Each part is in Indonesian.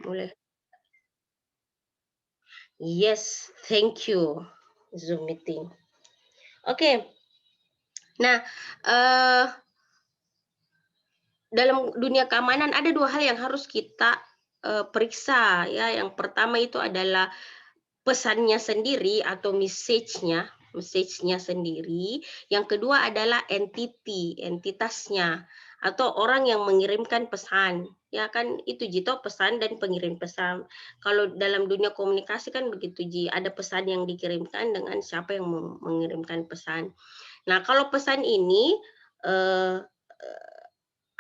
Mulai. Yes, thank you. Zoom meeting. Oke. Nah, eee, dalam dunia keamanan ada 2 hal yang harus kita, periksa ya. Yang pertama itu adalah pesannya sendiri atau message-nya sendiri. Yang kedua adalah entitasnya atau orang yang mengirimkan pesan. Ya kan itu Ji, toh pesan dan pengirim pesan. Kalau dalam dunia komunikasi kan begitu Ji, ada pesan yang dikirimkan dengan siapa yang mengirimkan pesan. Nah, kalau pesan ini, eee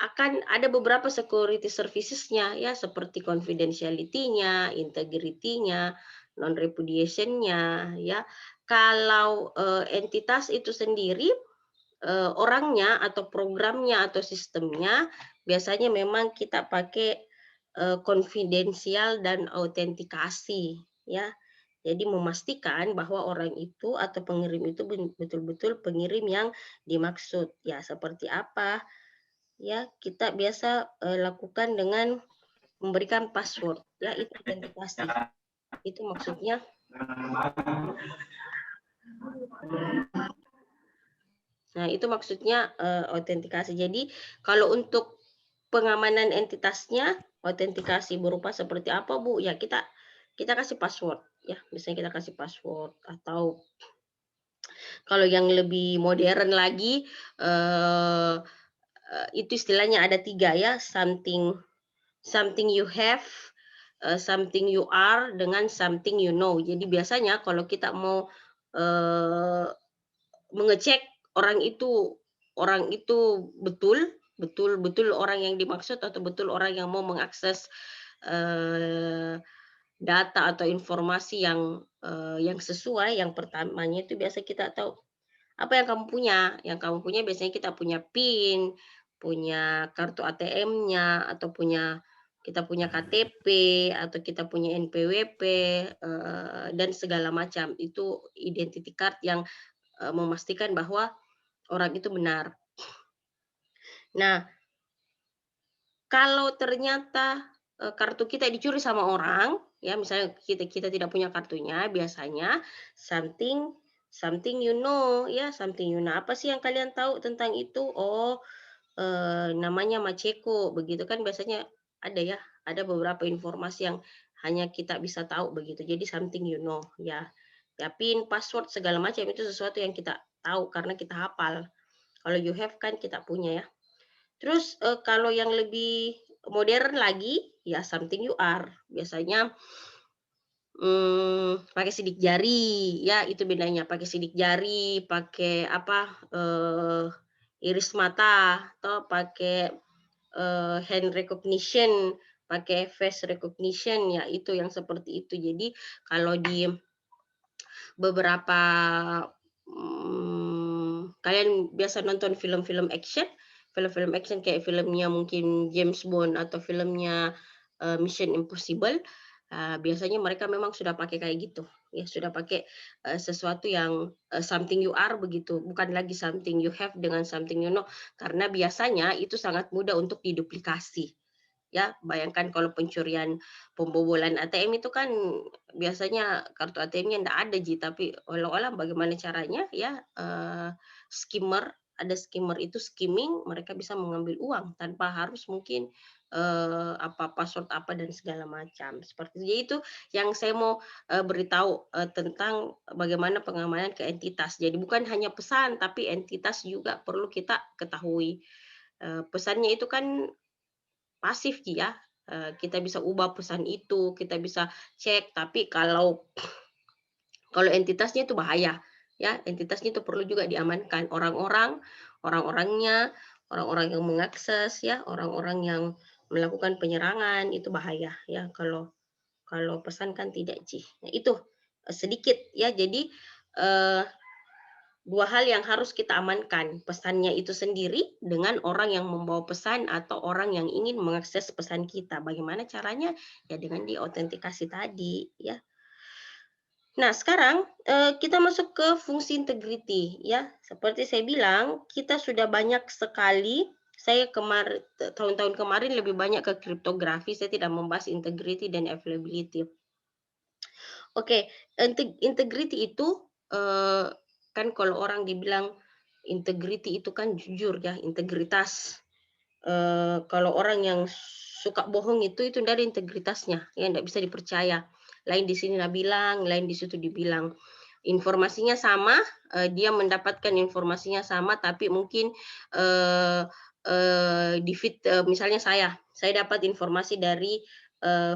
akan ada beberapa security services-nya ya, seperti confidentiality-nya, integrity-nya, non-repudiation-nya ya. Kalau, entitas itu sendiri, orangnya atau programnya atau sistemnya biasanya memang kita pakai, konfidensial dan autentikasi ya. Jadi memastikan bahwa orang itu atau pengirim itu betul-betul pengirim yang dimaksud. Ya seperti apa, ya, kita biasa, lakukan dengan memberikan password, ya, itu autentikasi. Itu maksudnya itu maksudnya, autentikasi. Jadi, kalau untuk pengamanan entitasnya, autentikasi berupa seperti apa, Bu? Ya kita kita kasih password, ya, misalnya kita kasih password atau kalau yang lebih modern lagi, eee itu istilahnya ada 3 ya, something something you have, something you are, dengan something you know. Jadi biasanya kalau kita mau, eee, mengecek orang itu betul betul betul orang yang dimaksud atau betul orang yang mau mengakses, eee, data atau informasi yang sesuai, yang pertamanya itu biasa kita tahu apa yang kamu punya? Yang kamu punya biasanya kita punya PIN, punya kartu ATM-nya, atau kita punya KTP, atau kita punya NPWP, dan segala macam. Itu identity card yang, memastikan bahwa orang itu benar. Nah, kalau ternyata, kartu kita dicuri sama orang, ya misalnya kita kita tidak punya kartunya, biasanya something something you know, ya something you know, apa sih yang kalian tahu tentang itu? Oh, namanya Macheko, begitu kan biasanya ada ya, ada beberapa informasi yang hanya kita bisa tahu begitu, jadi something you know, ya. Ya PIN, password, segala macam itu sesuatu yang kita tahu karena kita hafal. Kalau you have kan kita punya ya. Terus, kalau yang lebih modern lagi, ya something you are. Biasanya, pakai sidik jari, ya itu bedanya, pakai sidik jari, pakai apa, iris mata, atau pakai, hand recognition, pakai face recognition, ya itu yang seperti itu. Jadi kalau di beberapa, kalian biasa nonton film-film action kayak filmnya mungkin James Bond atau filmnya, Mission Impossible, biasanya mereka memang sudah pakai kayak gitu, ya sudah pakai, sesuatu yang, something you are begitu, bukan lagi something you have dengan something you know, karena biasanya itu sangat mudah untuk diduplikasi. Ya, bayangkan kalau pembobolan ATM itu kan biasanya kartu ATM-nya ndak ada Ji, tapi olah-olah bagaimana caranya ya, ada skimmer itu skimming, mereka bisa mengambil uang tanpa harus mungkin, password apa dan segala macam, seperti itu. Jadi itu yang saya mau, beritahu, tentang bagaimana pengamanan ke entitas. Jadi bukan hanya pesan, tapi entitas juga perlu kita ketahui. Pesannya itu kan pasif Ji ya, kita bisa ubah pesan itu, kita bisa cek, tapi kalau kalau entitasnya itu bahaya, ya, entitasnya itu perlu juga diamankan. Orang-orangnya, orang-orang yang mengakses ya, orang-orang yang melakukan penyerangan, itu bahaya ya, kalau kalau pesan kan tidak Ji. Nah itu, sedikit ya, jadi, eee 2 hal yang harus kita amankan, pesannya itu sendiri dengan orang yang membawa pesan atau orang yang ingin mengakses pesan kita. Bagaimana caranya? Ya dengan diautentikasi tadi, ya. Nah sekarang, kita masuk ke fungsi integrity ya. Seperti saya bilang, kita sudah banyak sekali Saya tahun-tahun kemarin lebih banyak ke kriptografi, saya tidak membahas integrity dan availability. Oke, integrity itu, kan kalau orang dibilang integrity itu kan jujur ya, integritas. Kalau orang yang suka bohong itu ndak ada integritasnya, ya ndak bisa dipercaya. Lain di sini bilang, lain di situ dibilang. Informasinya sama, dia mendapatkan informasinya sama, tapi mungkin, eee di feed, misalnya saya dapat informasi dari,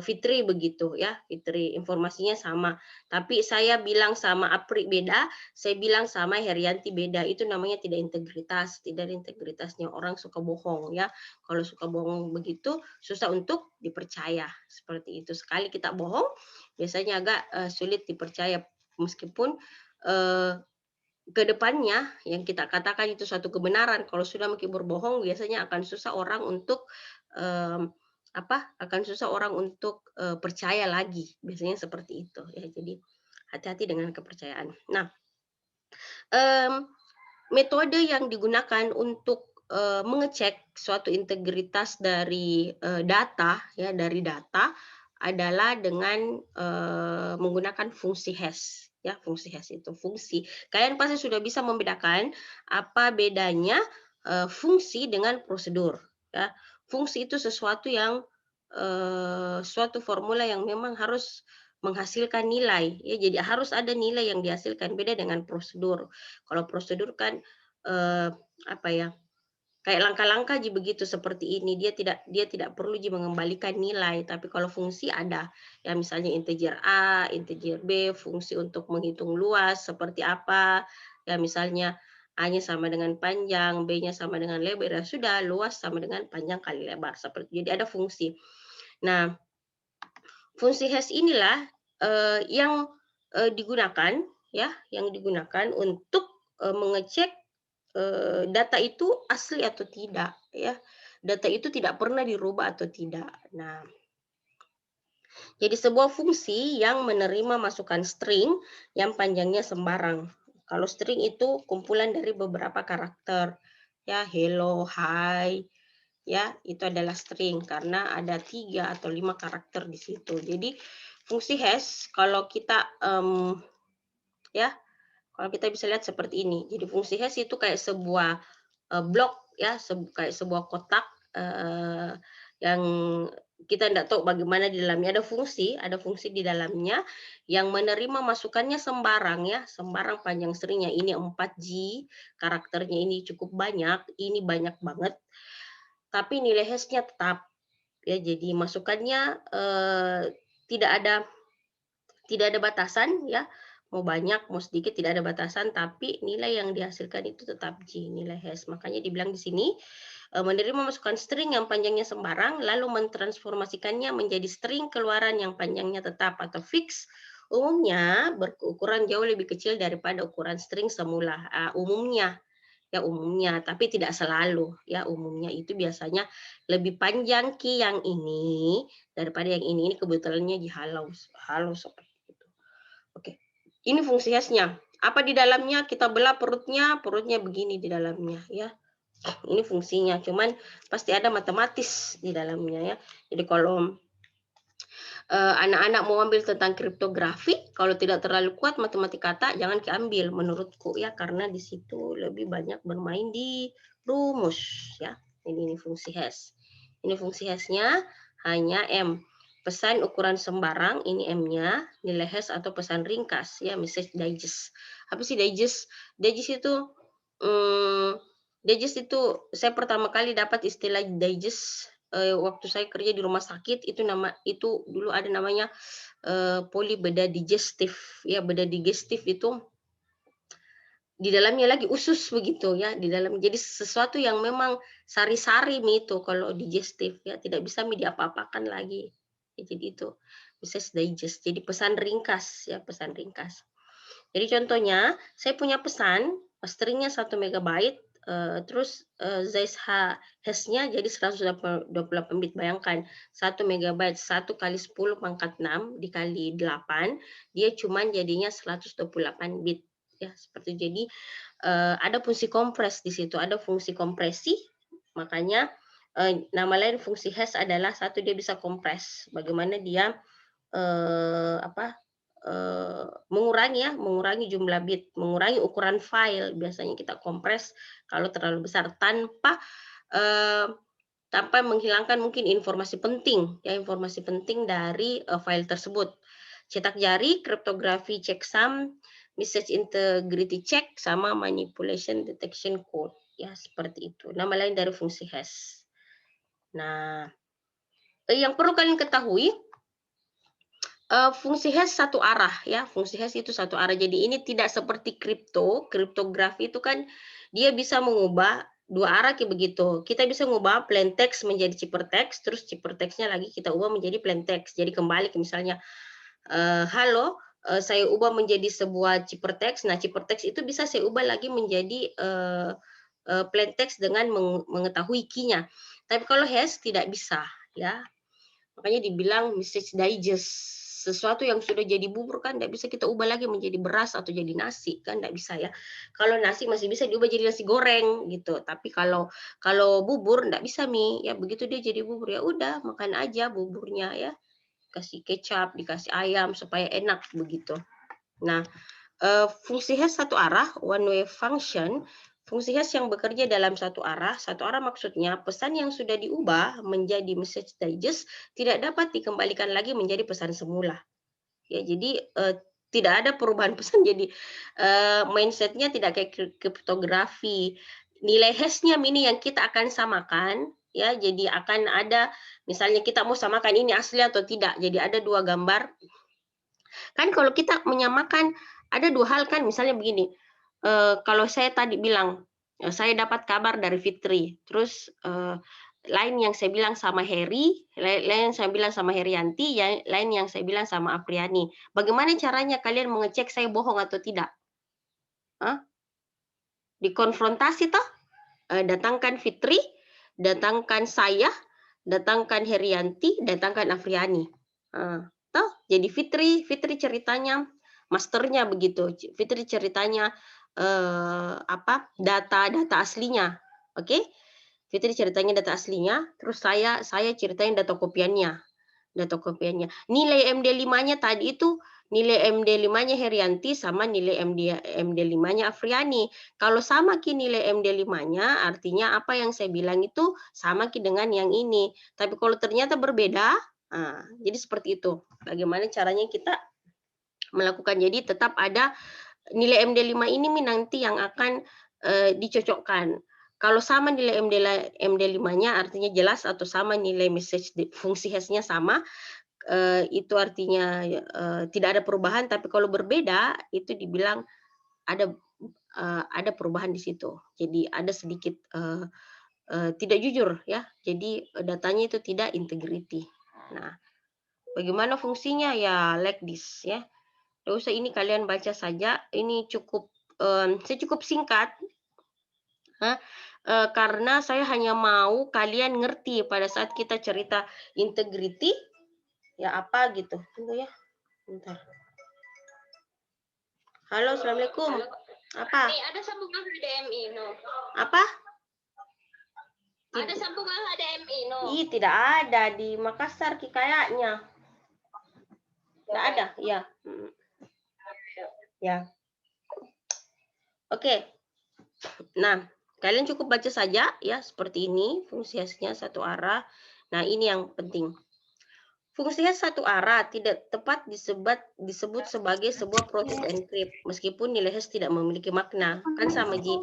Fitri begitu ya, Fitri informasinya sama, tapi saya bilang sama Apri beda, saya bilang sama Herianti beda, itu namanya tidak integritas, tidak ada integritasnya, orang suka bohong ya. Kalau suka bohong begitu, susah untuk dipercaya, seperti itu. Sekali kita bohong, biasanya agak, sulit dipercaya, meskipun, eee, ke depannya yang kita katakan itu suatu kebenaran, kalau sudah makin berbohong biasanya akan susah orang untuk, mmm, akan susah orang untuk, percaya lagi, biasanya seperti itu ya. Jadi hati-hati dengan kepercayaan. Nah, mmm, metode yang digunakan untuk, mengecek suatu integritas dari, data adalah dengan, menggunakan fungsi hash, ya, fungsi hash itu fungsi. Kalian pasti sudah bisa membedakan apa bedanya, fungsi dengan prosedur, ya. Fungsi itu sesuatu yang, suatu formula yang memang harus menghasilkan nilai, ya, jadi harus ada nilai yang dihasilkan, beda dengan prosedur. Kalau prosedur kan, eee, apa ya, kayak langkah-langkah begitu seperti ini, dia tidak perlu mengembalikan nilai, tapi kalau fungsi ada, ya misalnya integer A, integer B, fungsi untuk menghitung luas seperti apa, ya misalnya A-nya sama dengan panjang, B-nya sama dengan lebar, ya sudah luas sama dengan panjang kali lebar, seperti jadi ada fungsi. Nah, fungsi hash inilah, yang, digunakan ya, yang digunakan untuk, mengecek, data itu asli atau tidak ya, data itu tidak pernah dirubah atau tidak. Nah, jadi sebuah fungsi yang menerima masukan string yang panjangnya sembarang. Kalau string itu kumpulan dari beberapa karakter, ya hello, hi, ya itu adalah string karena ada 3 atau 5 karakter di situ. Jadi fungsi hash kalau kita, ya kalau kita bisa lihat seperti ini. Jadi fungsi hash itu kayak sebuah, blok ya, kayak sebuah kotak, yang kita tidak tahu bagaimana di dalamnya, ada fungsi di dalamnya yang menerima masukannya sembarang ya, sembarang panjang stringnya. Ini 4G, karakternya ini cukup banyak, ini banyak banget, tapi nilai hash-nya tetap. Ya, jadi masukannya, tidak ada tidak ada batasan ya, mau banyak, mau sedikit tidak ada batasan, tapi nilai yang dihasilkan itu tetap G, nilai hash. Makanya dibilang di sini, menerima masukan string yang panjangnya sembarang, lalu mentransformasikannya menjadi string keluaran yang panjangnya tetap atau fix, umumnya berukuran jauh lebih kecil daripada ukuran string semula. Umumnya, ya umumnya, tapi tidak selalu, ya umumnya itu biasanya lebih panjang yang ini daripada yang ini kebetulannya dihalau halau seperti itu. Oke, ini fungsi hash-nya. Apa di dalamnya? Kita belah perutnya, perutnya begini di dalamnya ya. Ini fungsinya, cuman pasti ada matematis di dalamnya ya. Jadi kalau anak-anak mau ambil tentang kriptografi, kalau tidak terlalu kuat matematika kata, jangan diambil menurutku ya, karena di situ lebih banyak bermain di rumus ya. Ini fungsi hash. Ini fungsi hash-nya hanya M. Pesan ukuran sembarang, ini M-nya, nilai hash atau pesan ringkas ya, message digest. Apa sih digest? Digest itu mmm, digest itu saya pertama kali dapat istilah digest, waktu saya kerja di rumah sakit, itu dulu ada namanya, poli beda digestif, ya beda digestif itu di dalamnya lagi usus begitu ya, di dalam jadi sesuatu yang memang sari-sari itu kalau digestif ya, tidak bisa diapa-apakan lagi. Ya jadi itu, Mrs. Digest. Jadi pesan ringkas ya, pesan ringkas. Jadi contohnya, saya punya pesan, string-nya 1 megabyte, terus, hash-nya jadi 128 bit. Bayangkan 1 megabyte, 1 kali 10⁻6 dikali 8, dia cuma jadinya 128 bit. Ya, seperti jadi, ada fungsi kompres di situ, ada fungsi kompresi, Makanya nama lain fungsi hash adalah satu dia bisa kompres. Bagaimana dia mengurangi jumlah bit, mengurangi ukuran file. Biasanya kita kompres kalau terlalu besar eh, tanpa menghilangkan mungkin informasi penting, ya informasi penting dari file tersebut. Cetak jari, kriptografi checksum, message integrity check, sama manipulation detection code. Ya, seperti itu. Nama lain dari fungsi hash. Nah, yang perlu kalian ketahui, fungsi hash satu arah ya, fungsi hash itu satu arah. Jadi ini tidak seperti kriptografi itu kan dia bisa mengubah dua arah kayak begitu. Kita bisa mengubah plain text menjadi ciphertext, terus ciphertextnya lagi kita ubah menjadi plain text. Jadi kembali ke misalnya halo, saya ubah menjadi sebuah ciphertext. Nah, ciphertext itu bisa saya ubah lagi menjadi plain text dengan mengetahui key-nya. Tapi kalau hash tidak bisa ya. Makanya dibilang message digest. Sesuatu yang sudah jadi bubur kan tidak bisa kita ubah lagi menjadi beras atau jadi nasi kan tidak bisa ya. Kalau nasi masih bisa diubah jadi nasi goreng gitu. Tapi kalau bubur tidak bisa ya begitu dia jadi bubur ya udah makan aja buburnya ya. Kasih kecap, dikasih ayam supaya enak begitu. Nah, fungsi hash satu arah, one way function, fungsi hash yang bekerja dalam satu arah maksudnya pesan yang sudah diubah menjadi message digest tidak dapat dikembalikan lagi menjadi pesan semula. Ya, jadi tidak ada perubahan pesan, jadi mindsetnya tidak kayak kriptografi. Nilai hash-nya ini yang kita akan samakan, ya, jadi akan ada, misalnya kita mau samakan ini asli atau tidak, jadi ada dua gambar. Kan kalau kita menyamakan ada dua hal kan, misalnya begini, kalau saya tadi bilang, saya dapat kabar dari Fitri, terus lain yang saya bilang sama Heri, lain yang saya bilang sama Herianti, lain yang saya bilang sama Apriani. Bagaimana caranya kalian mengecek saya bohong atau tidak? Hah? Dikonfrontasi toh? Datangkan Fitri, datangkan saya, datangkan Herianti, datangkan Afriani. Toh, jadi Fitri ceritanya masternya begitu. Fitri ceritanya data aslinya. Oke? Fitri ceritanya data aslinya, terus saya ceritain data kopiannya. Nilai MD5-nya tadi itu nilai MD5-nya Herianti sama nilai MD5-nya Afriani. Kalau sama ki nilai MD5-nya, artinya apa yang saya bilang itu sama ki dengan yang ini. Tapi kalau ternyata berbeda, jadi seperti itu. Bagaimana caranya kita melakukan, jadi tetap ada nilai MD5 ini nanti yang akan dicocokkan. Kalau sama nilai MD5-nya artinya jelas atau sama nilai message fungsi hash-nya sama, itu artinya tidak ada perubahan, tapi kalau berbeda itu dibilang ada perubahan di situ. Jadi ada sedikit tidak jujur ya. Jadi datanya itu tidak integrity. Nah, bagaimana fungsinya ya like this ya. Tidak usah ini kalian baca saja. Ini cukup saya cukup singkat. Karena saya hanya mau kalian ngerti pada saat kita cerita integrity ya apa gitu. Tunggu ya. Bentar. Halo, Assalamualaikum. Apa? Nih, ada sambungan HDMI, no. Apa? Ada sambungan HDMI, no. Ih, tidak ada di Makassar kayaknya. Tidak ada, ya. Ya. Oke. Nah, kalian cukup baca saja ya seperti ini, fungsi hash-nya satu arah. Nah, ini yang penting. Fungsi hash satu arah tidak tepat disebut sebagai sebuah proses encrypt meskipun nilai hash tidak memiliki makna. Kan sama Ji.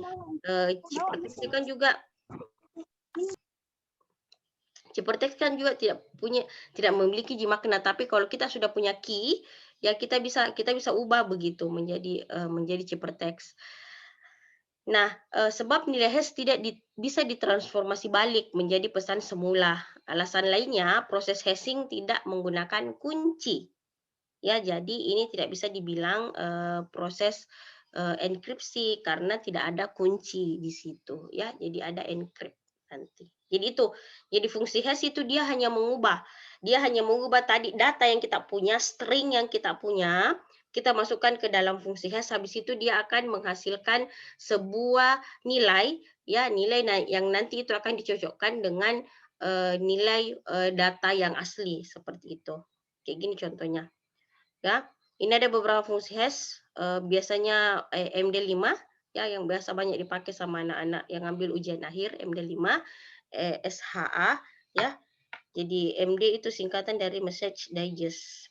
Ciphertext kan juga tidak memiliki makna, tapi kalau kita sudah punya key ya kita bisa ubah begitu menjadi ciphertext. Nah, sebab nilai hash tidak bisa ditransformasi balik menjadi pesan semula. Alasan lainnya, proses hashing tidak menggunakan kunci. Ya, jadi ini tidak bisa dibilang proses enkripsi karena tidak ada kunci di situ. Ya, jadi ada encrypt nanti. Jadi itu, jadi fungsi hash itu dia hanya mengubah tadi data yang kita punya, string yang kita punya kita masukkan ke dalam fungsi hash, habis itu dia akan menghasilkan sebuah nilai, ya, yang nanti itu akan dicocokkan dengan, nilai, data yang asli, seperti itu. Kayak gini contohnya, ya. Ini ada beberapa fungsi hash, biasanya, MD5, ya, yang biasa banyak dipakai sama anak-anak yang ngambil ujian akhir, MD5, SHA, ya. Jadi MD itu singkatan dari Message Digest.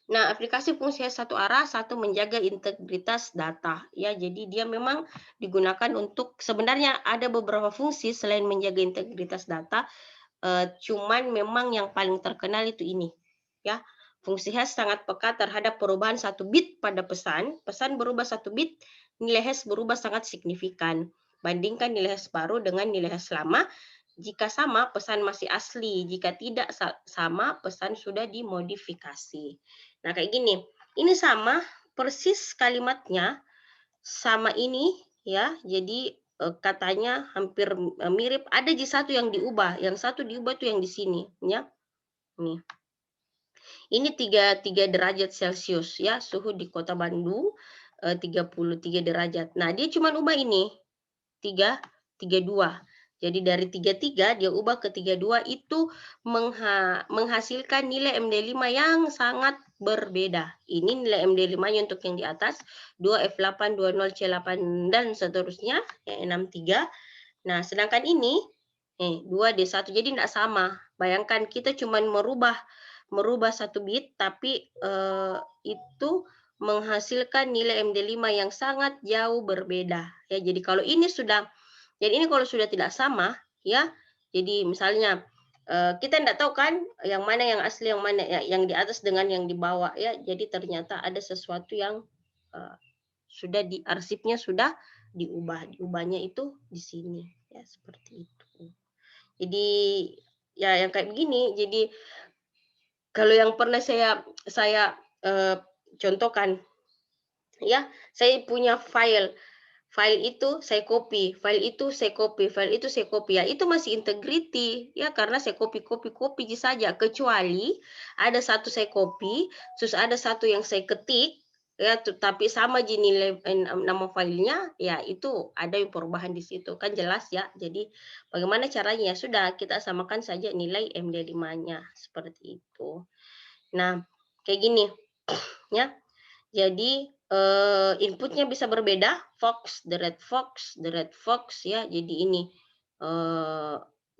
Nah, aplikasi fungsi satu arah, satu menjaga integritas data. Ya, jadi dia memang digunakan untuk sebenarnya ada beberapa fungsi selain menjaga integritas data, cuman memang yang paling terkenal itu ini, ya. Fungsi hash sangat peka terhadap perubahan satu bit pada pesan. Pesan berubah satu bit, nilai hash berubah sangat signifikan. Bandingkan nilai hash baru dengan nilai hash lama. Jika sama, pesan masih asli. Jika tidak sama, pesan sudah dimodifikasi. Nah, kayak gini. Ini sama persis kalimatnya, sama ini, ya. Jadi katanya hampir mirip. Ada satu yang diubah. Yang satu diubah tuh yang di sini, ya. Nih. Ini 3 derajat Celcius, ya, suhu di Kota Bandung 33 derajat. Nah, dia cuma ubah ini 3,32. Jadi dari 33 dia ubah ke 32, itu menghasilkan nilai MD5 yang sangat berbeda. Ini nilai MD5-nya untuk yang di atas, 2F8, 20C8 dan seterusnya, yang 63. Nah, sedangkan ini 2D1, jadi tidak sama. Bayangkan kita cuma merubah satu bit, tapi itu menghasilkan nilai MD5 yang sangat jauh berbeda. Ya, jadi ini kalau sudah tidak sama, ya. Jadi misalnya kita tidak tahu kan yang mana yang asli, yang mana yang di atas dengan yang di bawah, ya. Jadi ternyata ada sesuatu yang eh, sudah arsipnya sudah diubahnya itu di sini, ya, seperti itu. Jadi ya yang kayak begini. Jadi kalau yang pernah saya contohkan, ya, saya punya file itu saya copy, file itu saya copy, file itu saya copy, ya, itu masih integrity, ya, karena saya copy saja, kecuali ada satu saya copy, terus ada satu yang saya ketik, ya, tapi sama nilai nama filenya, ya, itu ada yang perubahan di situ, kan jelas, ya. Jadi bagaimana caranya? Ya sudah, kita samakan saja nilai MD5-nya, seperti itu. Nah, kayak gini, ya. Jadi, inputnya bisa berbeda, the red fox, ya. Jadi ini,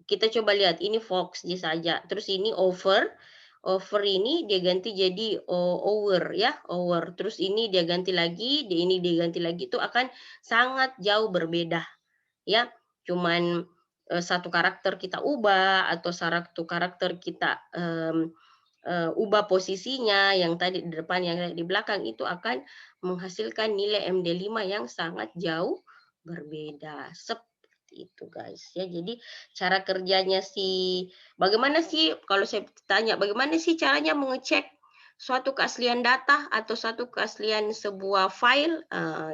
kita coba lihat, ini fox saja, terus ini over ini dia ganti jadi over, ya, over. Terus ini dia ganti lagi, ini dia ganti lagi, itu akan sangat jauh berbeda, ya. Cuman, 1 karakter kita ubah atau 1 karakter kita, ubah posisinya, yang tadi di depan, yang di belakang, itu akan menghasilkan nilai MD5 yang sangat jauh berbeda. Seperti itu, guys, ya. Jadi cara kerjanya bagaimana sih kalau saya tanya, bagaimana sih caranya mengecek suatu keaslian data atau suatu keaslian sebuah file?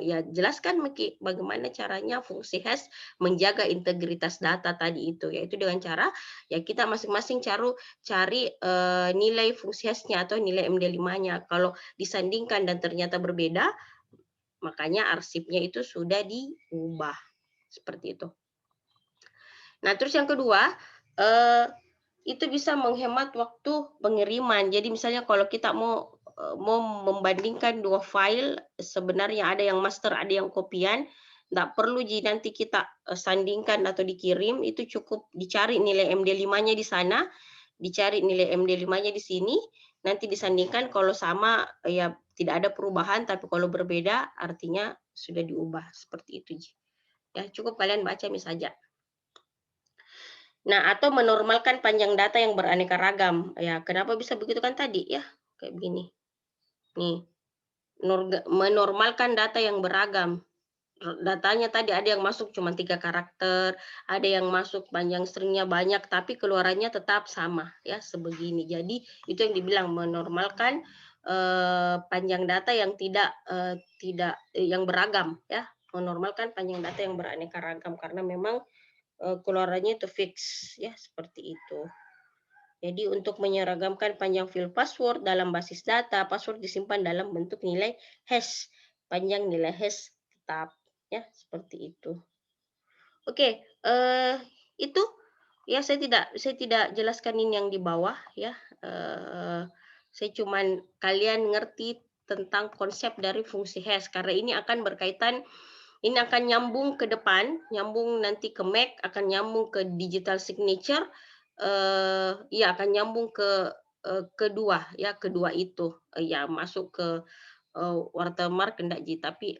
Ya jelaskan bagaimana caranya fungsi hash menjaga integritas data tadi itu, yaitu dengan cara, ya, kita masing-masing cari nilai fungsi hash-nya atau nilai MD5-nya. Kalau disandingkan dan ternyata berbeda, makanya arsipnya itu sudah diubah. Seperti itu. Nah, terus yang kedua, itu bisa menghemat waktu pengiriman. Jadi misalnya kalau kita mau membandingkan 2 file, sebenarnya ada yang master, ada yang kopian, nggak perlu nanti kita sandingkan atau dikirim, itu cukup dicari nilai MD5-nya di sana, dicari nilai MD5-nya di sini, nanti disandingkan, kalau sama, ya tidak ada perubahan, tapi kalau berbeda artinya sudah diubah, seperti itu. Ya, cukup kalian baca saja. Nah, atau menormalkan panjang data yang beraneka ragam. Ya, kenapa bisa begitu kan tadi, ya, kayak begini. Nih, menormalkan data yang beragam. Datanya tadi ada yang masuk cuma 3 karakter, ada yang masuk panjang stringnya banyak, tapi keluarannya tetap sama, ya, sebegini. Jadi itu yang dibilang menormalkan panjang data yang yang beragam, ya, menormalkan panjang data yang beraneka ragam, karena memang keluarannya itu fix, ya, seperti itu. Jadi untuk menyeragamkan panjang field password dalam basis data, password disimpan dalam bentuk nilai hash, panjang nilai hash tetap, ya seperti itu. Oke, itu ya saya tidak jelaskan ini yang di bawah ya, saya cuman kalian ngerti tentang konsep dari fungsi hash karena ini akan nyambung ke depan, nyambung nanti ke Mac, akan nyambung ke digital signature, ya akan nyambung ke, kedua ya, kedua itu, ya masuk ke, watermark enggak ji, tapi,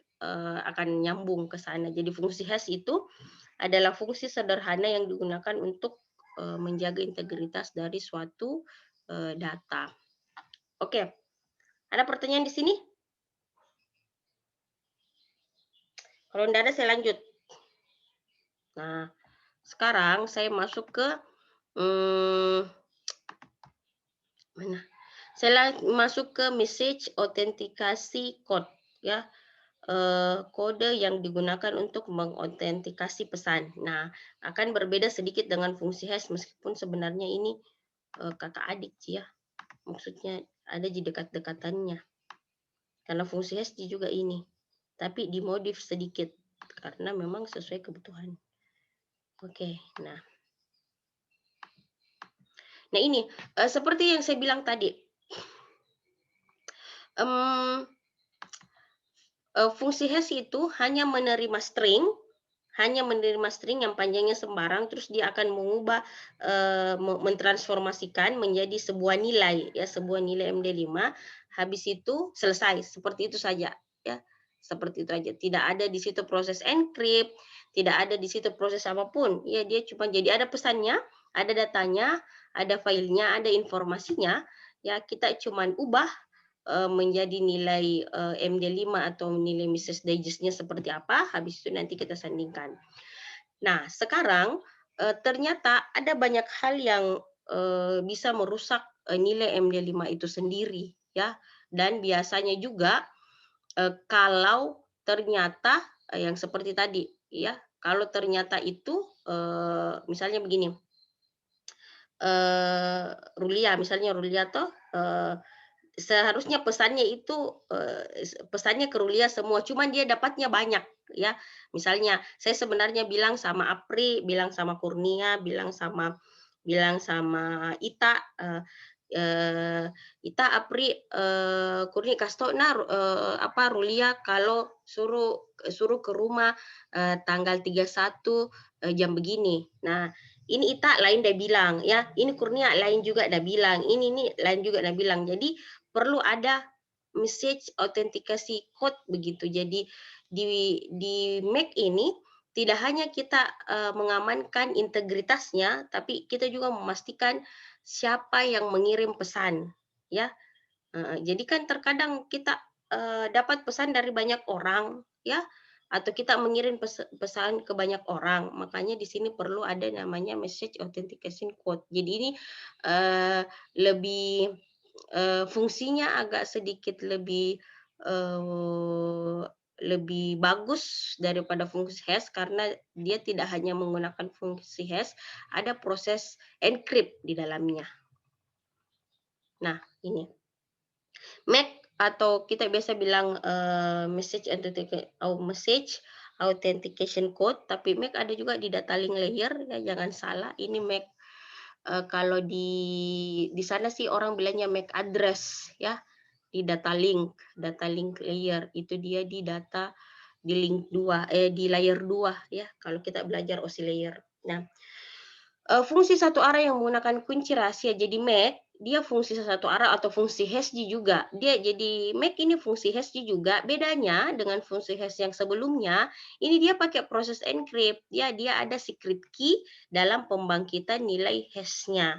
akan nyambung ke sana. Jadi fungsi hash itu adalah fungsi sederhana yang digunakan untuk, menjaga integritas dari suatu, data. Oke, ada pertanyaan di sini? Kalau enggak ada saya lanjut. Nah, sekarang saya masuk ke, mmm, mana? Saya masuk ke message autentikasi code ya, kode yang digunakan untuk mengautentikasi pesan. Nah, akan berbeda sedikit dengan fungsi hash meskipun sebenarnya ini, kakak adik sih ya, maksudnya ada di dekat-dekatannya. Karena fungsi hash juga ini, tapi dimodif sedikit karena memang sesuai kebutuhan. Oke, nah ini, seperti yang saya bilang tadi, mmm, fungsi hash itu hanya menerima string yang panjangnya sembarang, terus dia akan mengubah, mentransformasikan menjadi sebuah nilai, ya, sebuah nilai MD5, habis itu selesai, seperti itu saja, ya, seperti itu aja. Tidak ada di situ proses encrypt, tidak ada di situ proses apapun, ya, dia cuma jadi ada pesannya, ada datanya, ada filenya, ada informasinya, ya, kita cuman ubah menjadi nilai, MD5 atau nilai Mrs. Digest-nya seperti apa, habis itu nanti kita sandingkan. Nah, sekarang, ternyata ada banyak hal yang, bisa merusak, nilai MD5 itu sendiri, ya. Dan biasanya juga, kalau ternyata, yang seperti tadi, ya, kalau ternyata itu, misalnya begini, Rulia, misalnya Rulia toh, seharusnya pesannya itu, pesannya ke Rulia semua, cuman dia dapatnya banyak, ya. Misalnya saya sebenarnya bilang sama Apri, bilang sama Kurnia, bilang sama Ita, eee, "Ita, Apri, Kurni kasih tahu nah, apa, Rulia kalau suruh ke rumah, tanggal 31, jam begini." Nah, ini Ita lain dah bilang, ya, ini Kurnia lain juga dah bilang, ini lain juga dah bilang. Jadi perlu ada message autentikasi code begitu. Jadi di Mac ini tidak hanya kita, mengamankan integritasnya, tapi kita juga memastikan siapa yang mengirim pesan, ya. Jadi kan terkadang kita, dapat pesan dari banyak orang, ya, atau kita mengirim pesan ke banyak orang, makanya di sini perlu ada namanya message authentication code. Jadi ini, eee, lebih, fungsinya agak sedikit eee, lebih bagus daripada fungsi hash karena dia tidak hanya menggunakan fungsi hash, ada proses encrypt di dalamnya. Nah, ini. Mac atau kita biasa bilang, message authentication code, tapi Mac ada juga di data link layer, ya jangan salah, ini Mac, kalau di sana sih orang bilangnya MAC address ya, di data link layer, itu dia di link 2 di layer 2 ya, kalau kita belajar OSI layer. Nah, fungsi satu arah yang menggunakan kunci rahasia jadi MAC, dia fungsi satu arah atau fungsi hash juga. Dia jadi MAC ini fungsi hash juga, bedanya dengan fungsi hash yang sebelumnya, ini dia pakai proses encrypt, dia ada secret key dalam pembangkitan nilai hash-nya.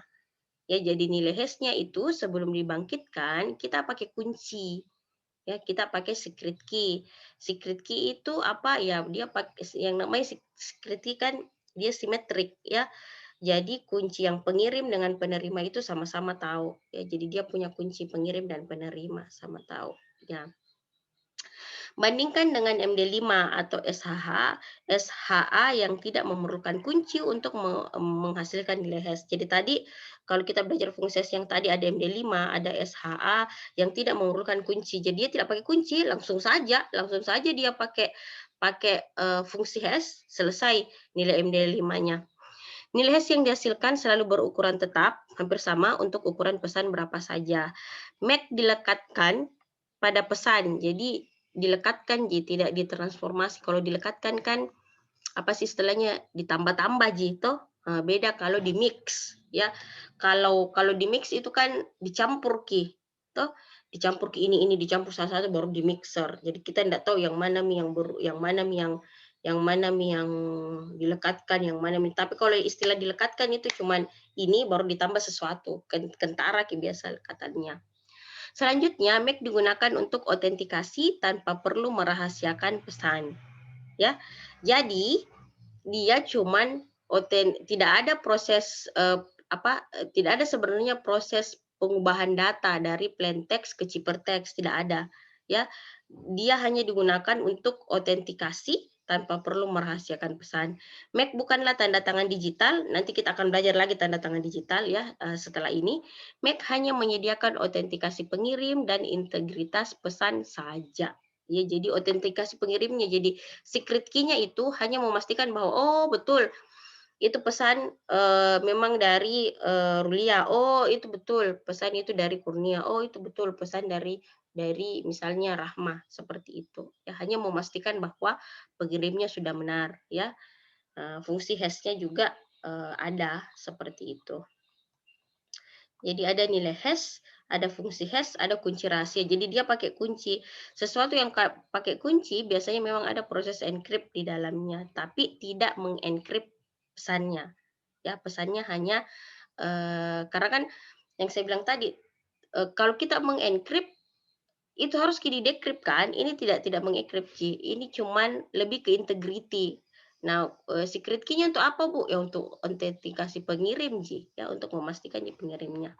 Ya, jadi nilai hash-nya itu sebelum dibangkitkan, kita pakai kunci. Ya, kita pakai secret key. Secret key itu apa? Ya, dia pakai yang namanya secret key kan dia simetrik ya. Jadi kunci yang pengirim dengan penerima itu sama-sama tahu. Ya, jadi dia punya kunci pengirim dan penerima sama tahu. Ya. Bandingkan dengan MD5 atau SHA yang tidak memerlukan kunci untuk menghasilkan nilai hash. Jadi tadi kalau kita belajar fungsi hash yang tadi ada MD5, ada SHA yang tidak memerlukan kunci. Jadi dia tidak pakai kunci, langsung saja dia pakai pakai fungsi hash, selesai nilai MD5-nya. Nilai hash yang dihasilkan selalu berukuran tetap, hampir sama untuk ukuran pesan berapa saja. MAC dilekatkan pada pesan, jadi dilekatkan ji, tidak ditransformasi. Kalau dilekatkan kan apa sih istilahnya ditambah-tambah ji toh. Beda kalau di mix ya. Kalau di mix itu kan dicampur ki toh, dicampur ki ini dicampur satu-satu baru di mixer. Jadi kita tidak tahu yang mana mi yang mana mi yang mana mi yang dilekatkan, yang mana mi. Tapi kalau istilah dilekatkan itu cuman ini baru ditambah sesuatu, kentara ki biasa katanya. Selanjutnya, MAC digunakan untuk autentikasi tanpa perlu merahasiakan pesan. Ya, jadi dia cuman tidak ada proses tidak ada sebenarnya proses pengubahan data dari plain text ke ciphertext, tidak ada. Ya, dia hanya digunakan untuk autentikasi tanpa perlu merahasiakan pesan. MAC bukanlah tanda tangan digital, nanti kita akan belajar lagi tanda tangan digital ya setelah ini. MAC hanya menyediakan autentikasi pengirim dan integritas pesan saja. Ya, jadi autentikasi pengirimnya, jadi secret key-nya itu hanya memastikan bahwa oh betul itu pesan memang dari Rulia, oh itu betul pesan itu dari Kurnia, oh itu betul pesan dari misalnya Rahma, seperti itu. Ya, hanya memastikan bahwa pengirimnya sudah benar ya. Fungsi hash-nya juga ada seperti itu. Jadi ada nilai hash, ada fungsi hash, ada kunci rahasia. Jadi dia pakai kunci. Sesuatu yang pakai kunci biasanya memang ada proses encrypt di dalamnya, tapi tidak mengencrypt pesannya. Ya, pesannya hanya karena kan yang saya bilang tadi, kalau kita mengencrypt itu harus di-decrypt kan, ini tidak mengenkripsi, ini cuman lebih ke integrity. Nah, secret key-nya untuk apa, Bu? Ya untuk autentikasi pengirim Ji, ya untuk memastikan di pengirimnya.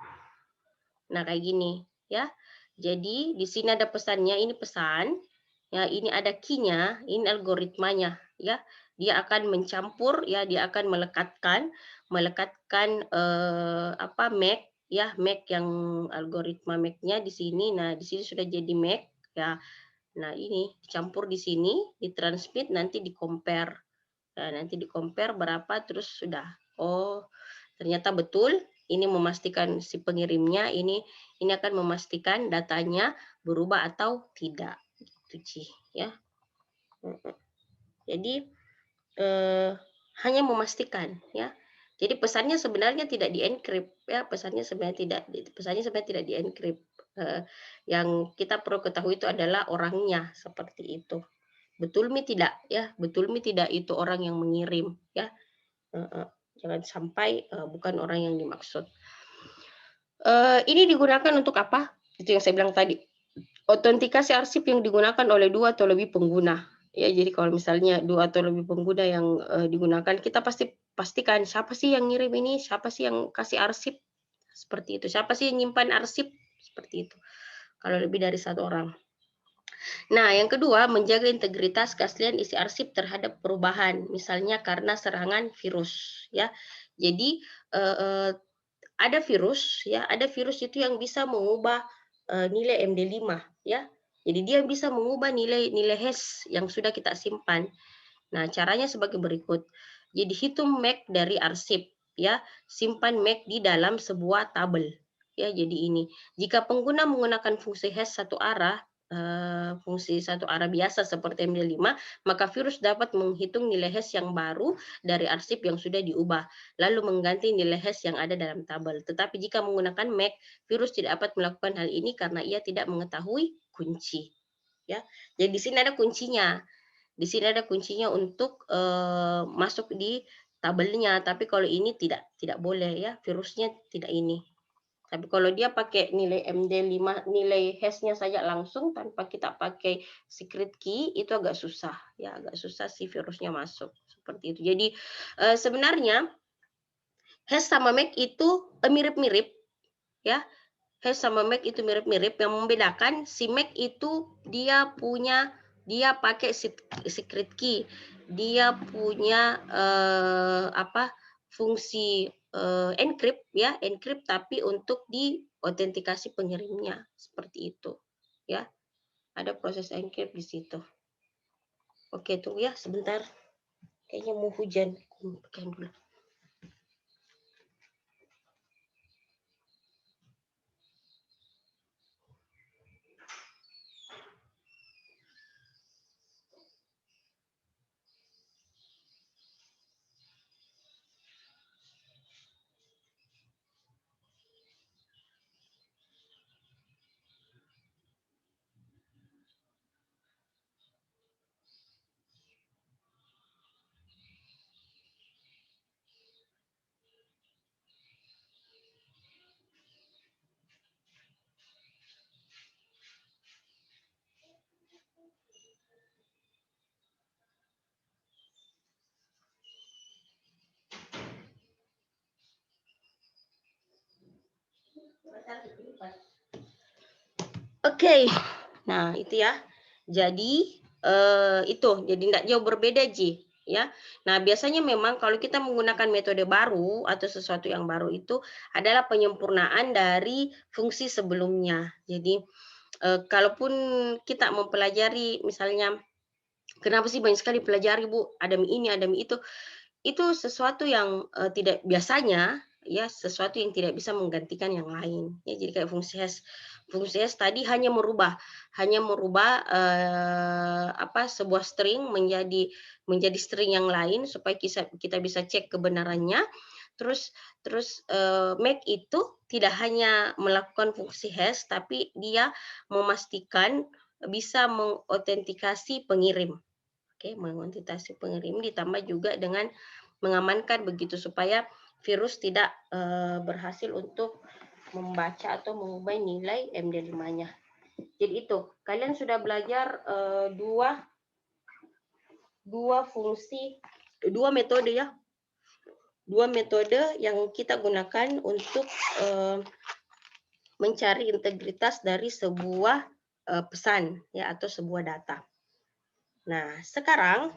Nah, kayak gini, ya. Jadi di sini ada pesannya, ini pesan, ya ini ada key-nya, ini algoritmanya, ya. Dia akan mencampur, ya, dia akan melekatkan MAC, ya, MAC yang algoritma MAC-nya di sini. Nah, di sini sudah jadi MAC, ya. Nah, ini dicampur di sini, ditransmit, nanti di-compare. Nah, nanti di-compare berapa terus sudah. Oh, ternyata betul. Ini memastikan si pengirimnya, ini akan memastikan datanya berubah atau tidak. Gitu, Ci, ya. Jadi hanya memastikan, ya. Jadi pesannya sebenarnya tidak di-encrypt, ya. Pesannya sebenarnya tidak di-encrypt. Yang kita perlu ketahui itu adalah orangnya, seperti itu. Betul mi tidak, ya. Betul mi tidak itu orang yang mengirim, ya. Jangan sampai bukan orang yang dimaksud. Ini digunakan untuk apa? Itu yang saya bilang tadi. Autentikasi arsip yang digunakan oleh 2 atau lebih pengguna. Ya, jadi kalau misalnya 2 atau lebih pengguna yang digunakan, kita pasti pastikan siapa sih yang ngirim ini, siapa sih yang kasih arsip, seperti itu. Siapa sih yang nyimpan arsip, seperti itu. Kalau lebih dari 1 orang. Nah, yang kedua, menjaga integritas keaslian isi arsip terhadap perubahan, misalnya karena serangan virus, ya. Jadi ada virus, ya, ada virus itu yang bisa mengubah nilai MD5, ya. Jadi dia bisa mengubah nilai hash yang sudah kita simpan. Nah, caranya sebagai berikut. Jadi hitung MAC dari arsip, ya. Simpan MAC di dalam sebuah tabel. Ya, jadi ini. Jika pengguna menggunakan fungsi hash satu arah, fungsi satu arah biasa seperti MD5, maka virus dapat menghitung nilai hash yang baru dari arsip yang sudah diubah, lalu mengganti nilai hash yang ada dalam tabel. Tetapi jika menggunakan MAC, virus tidak dapat melakukan hal ini karena ia tidak mengetahui kunci. Ya, jadi di sini ada kuncinya. Di sini ada kuncinya untuk masuk di tabelnya, tapi kalau ini tidak boleh ya, virusnya tidak ini. Tapi kalau dia pakai nilai MD5, nilai hash-nya saja langsung tanpa kita pakai secret key, itu agak susah ya, agak susah si virusnya masuk seperti itu. Jadi sebenarnya hash sama MAC itu mirip-mirip ya. Hash sama MAC itu mirip-mirip, yang membedakan si MAC itu dia punya dia pakai secret key, dia punya fungsi encrypt ya, encrypt tapi untuk di autentikasi pengirimnya seperti itu ya. Ada proses encrypt di situ. Oke, tunggu ya sebentar. Kayaknya mau hujan. Pakai dulu. Oke, nah itu ya. Jadi itu, jadi nggak jauh berbeda Ji. Ya, nah biasanya memang kalau kita menggunakan metode baru atau sesuatu yang baru itu adalah penyempurnaan dari fungsi sebelumnya. Jadi kalaupun kita mempelajari misalnya, kenapa sih banyak sekali pelajari Bu, ada ini, ada itu sesuatu yang tidak biasanya ya, sesuatu yang tidak bisa menggantikan yang lain. Ya, jadi kayak fungsi hash tadi hanya merubah sebuah string menjadi string yang lain supaya kita bisa cek kebenarannya. Terus terus make itu tidak hanya melakukan fungsi hash tapi dia memastikan bisa mengautentikasi pengirim. Oke, mengautentikasi pengirim ditambah juga dengan mengamankan begitu supaya virus tidak berhasil untuk membaca atau mengubah nilai MD5-nya. Jadi itu, kalian sudah belajar dua metode ya, dua metode yang kita gunakan untuk mencari integritas dari sebuah pesan ya atau sebuah data. Nah, sekarang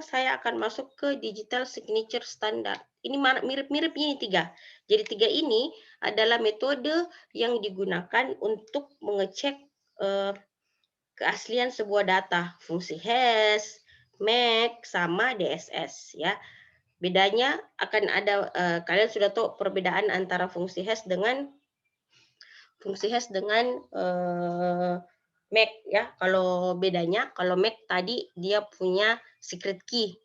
saya akan masuk ke digital signature standard. Ini mirip-mirip ini tiga. Jadi tiga ini adalah metode yang digunakan untuk mengecek keaslian sebuah data, fungsi hash, MAC, sama DSS ya. Bedanya akan ada, kalian sudah tahu perbedaan antara fungsi hash dengan MAC ya. Kalau bedanya, kalau MAC tadi dia punya secret key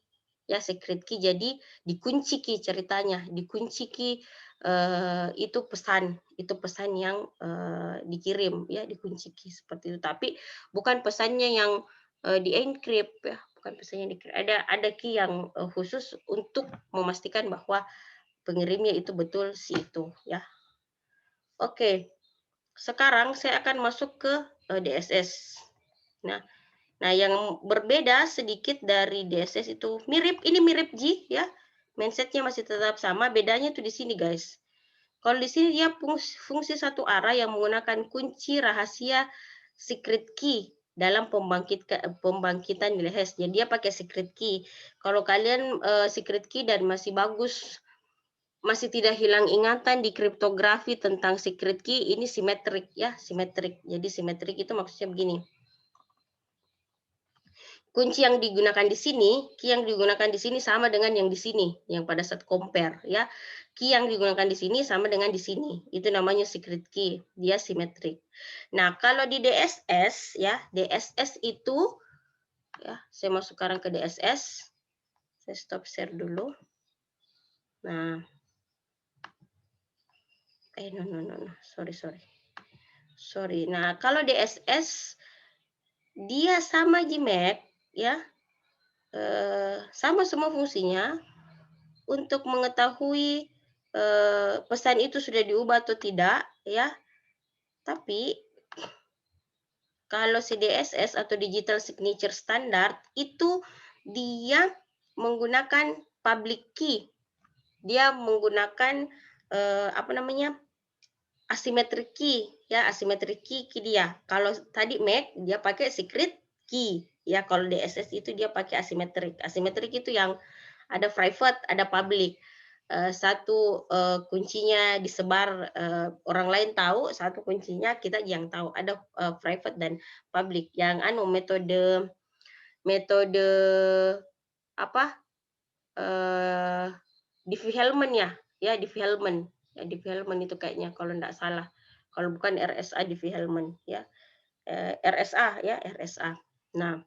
ya, secret key, jadi dikunci key ceritanya, dikunci key itu pesan yang dikirim ya, dikunci key seperti itu. Tapi bukan pesannya yang di encrypt ya, bukan pesannya di ada key yang khusus untuk memastikan bahwa pengirimnya itu betul si itu ya. Oke, sekarang saya akan masuk ke DSS. Nah, yang berbeda sedikit dari DSS itu ini mirip Ji ya. Mindsetnya masih tetap sama, bedanya tuh di sini guys. Kalau di sini dia fungsi satu arah yang menggunakan kunci rahasia secret key dalam pembangkitan nilai hash. Jadi dia pakai secret key. Kalau kalian secret key dan masih bagus, masih tidak hilang ingatan di kriptografi tentang secret key, ini simetrik ya, simetrik. Jadi simetrik itu maksudnya begini. Kunci yang digunakan di sini, key yang digunakan di sini sama dengan yang di sini, yang pada saat compare ya. Key yang digunakan di sini sama dengan di sini. Itu namanya secret key, dia simetrik. Nah, kalau di DSS ya, DSS itu ya, saya masuk sekarang ke DSS. Saya stop share dulu. Nah, no. Sorry. Nah, kalau DSS dia sama GMAC ya. Sama semua fungsinya. Untuk mengetahui pesan itu sudah diubah atau tidak ya. Tapi kalau CDSS atau Digital Signature Standard itu dia menggunakan public key. Dia menggunakan asymmetric key ya, asymmetric key dia. Kalau tadi MAC dia pakai secret key ya, kalau DSS itu dia pakai asymmetric. Asymmetric itu yang ada private, ada public. Satu kuncinya disebar, orang lain tahu, satu kuncinya kita yang tahu. Ada private dan public. Yang metode metode apa? eh Diffie-Hellman ya Diffie-Hellman. Ya Diffie-Hellman itu kayaknya kalau enggak salah. Kalau bukan RSA Diffie-Hellman ya. RSA ya, RSA. Nah,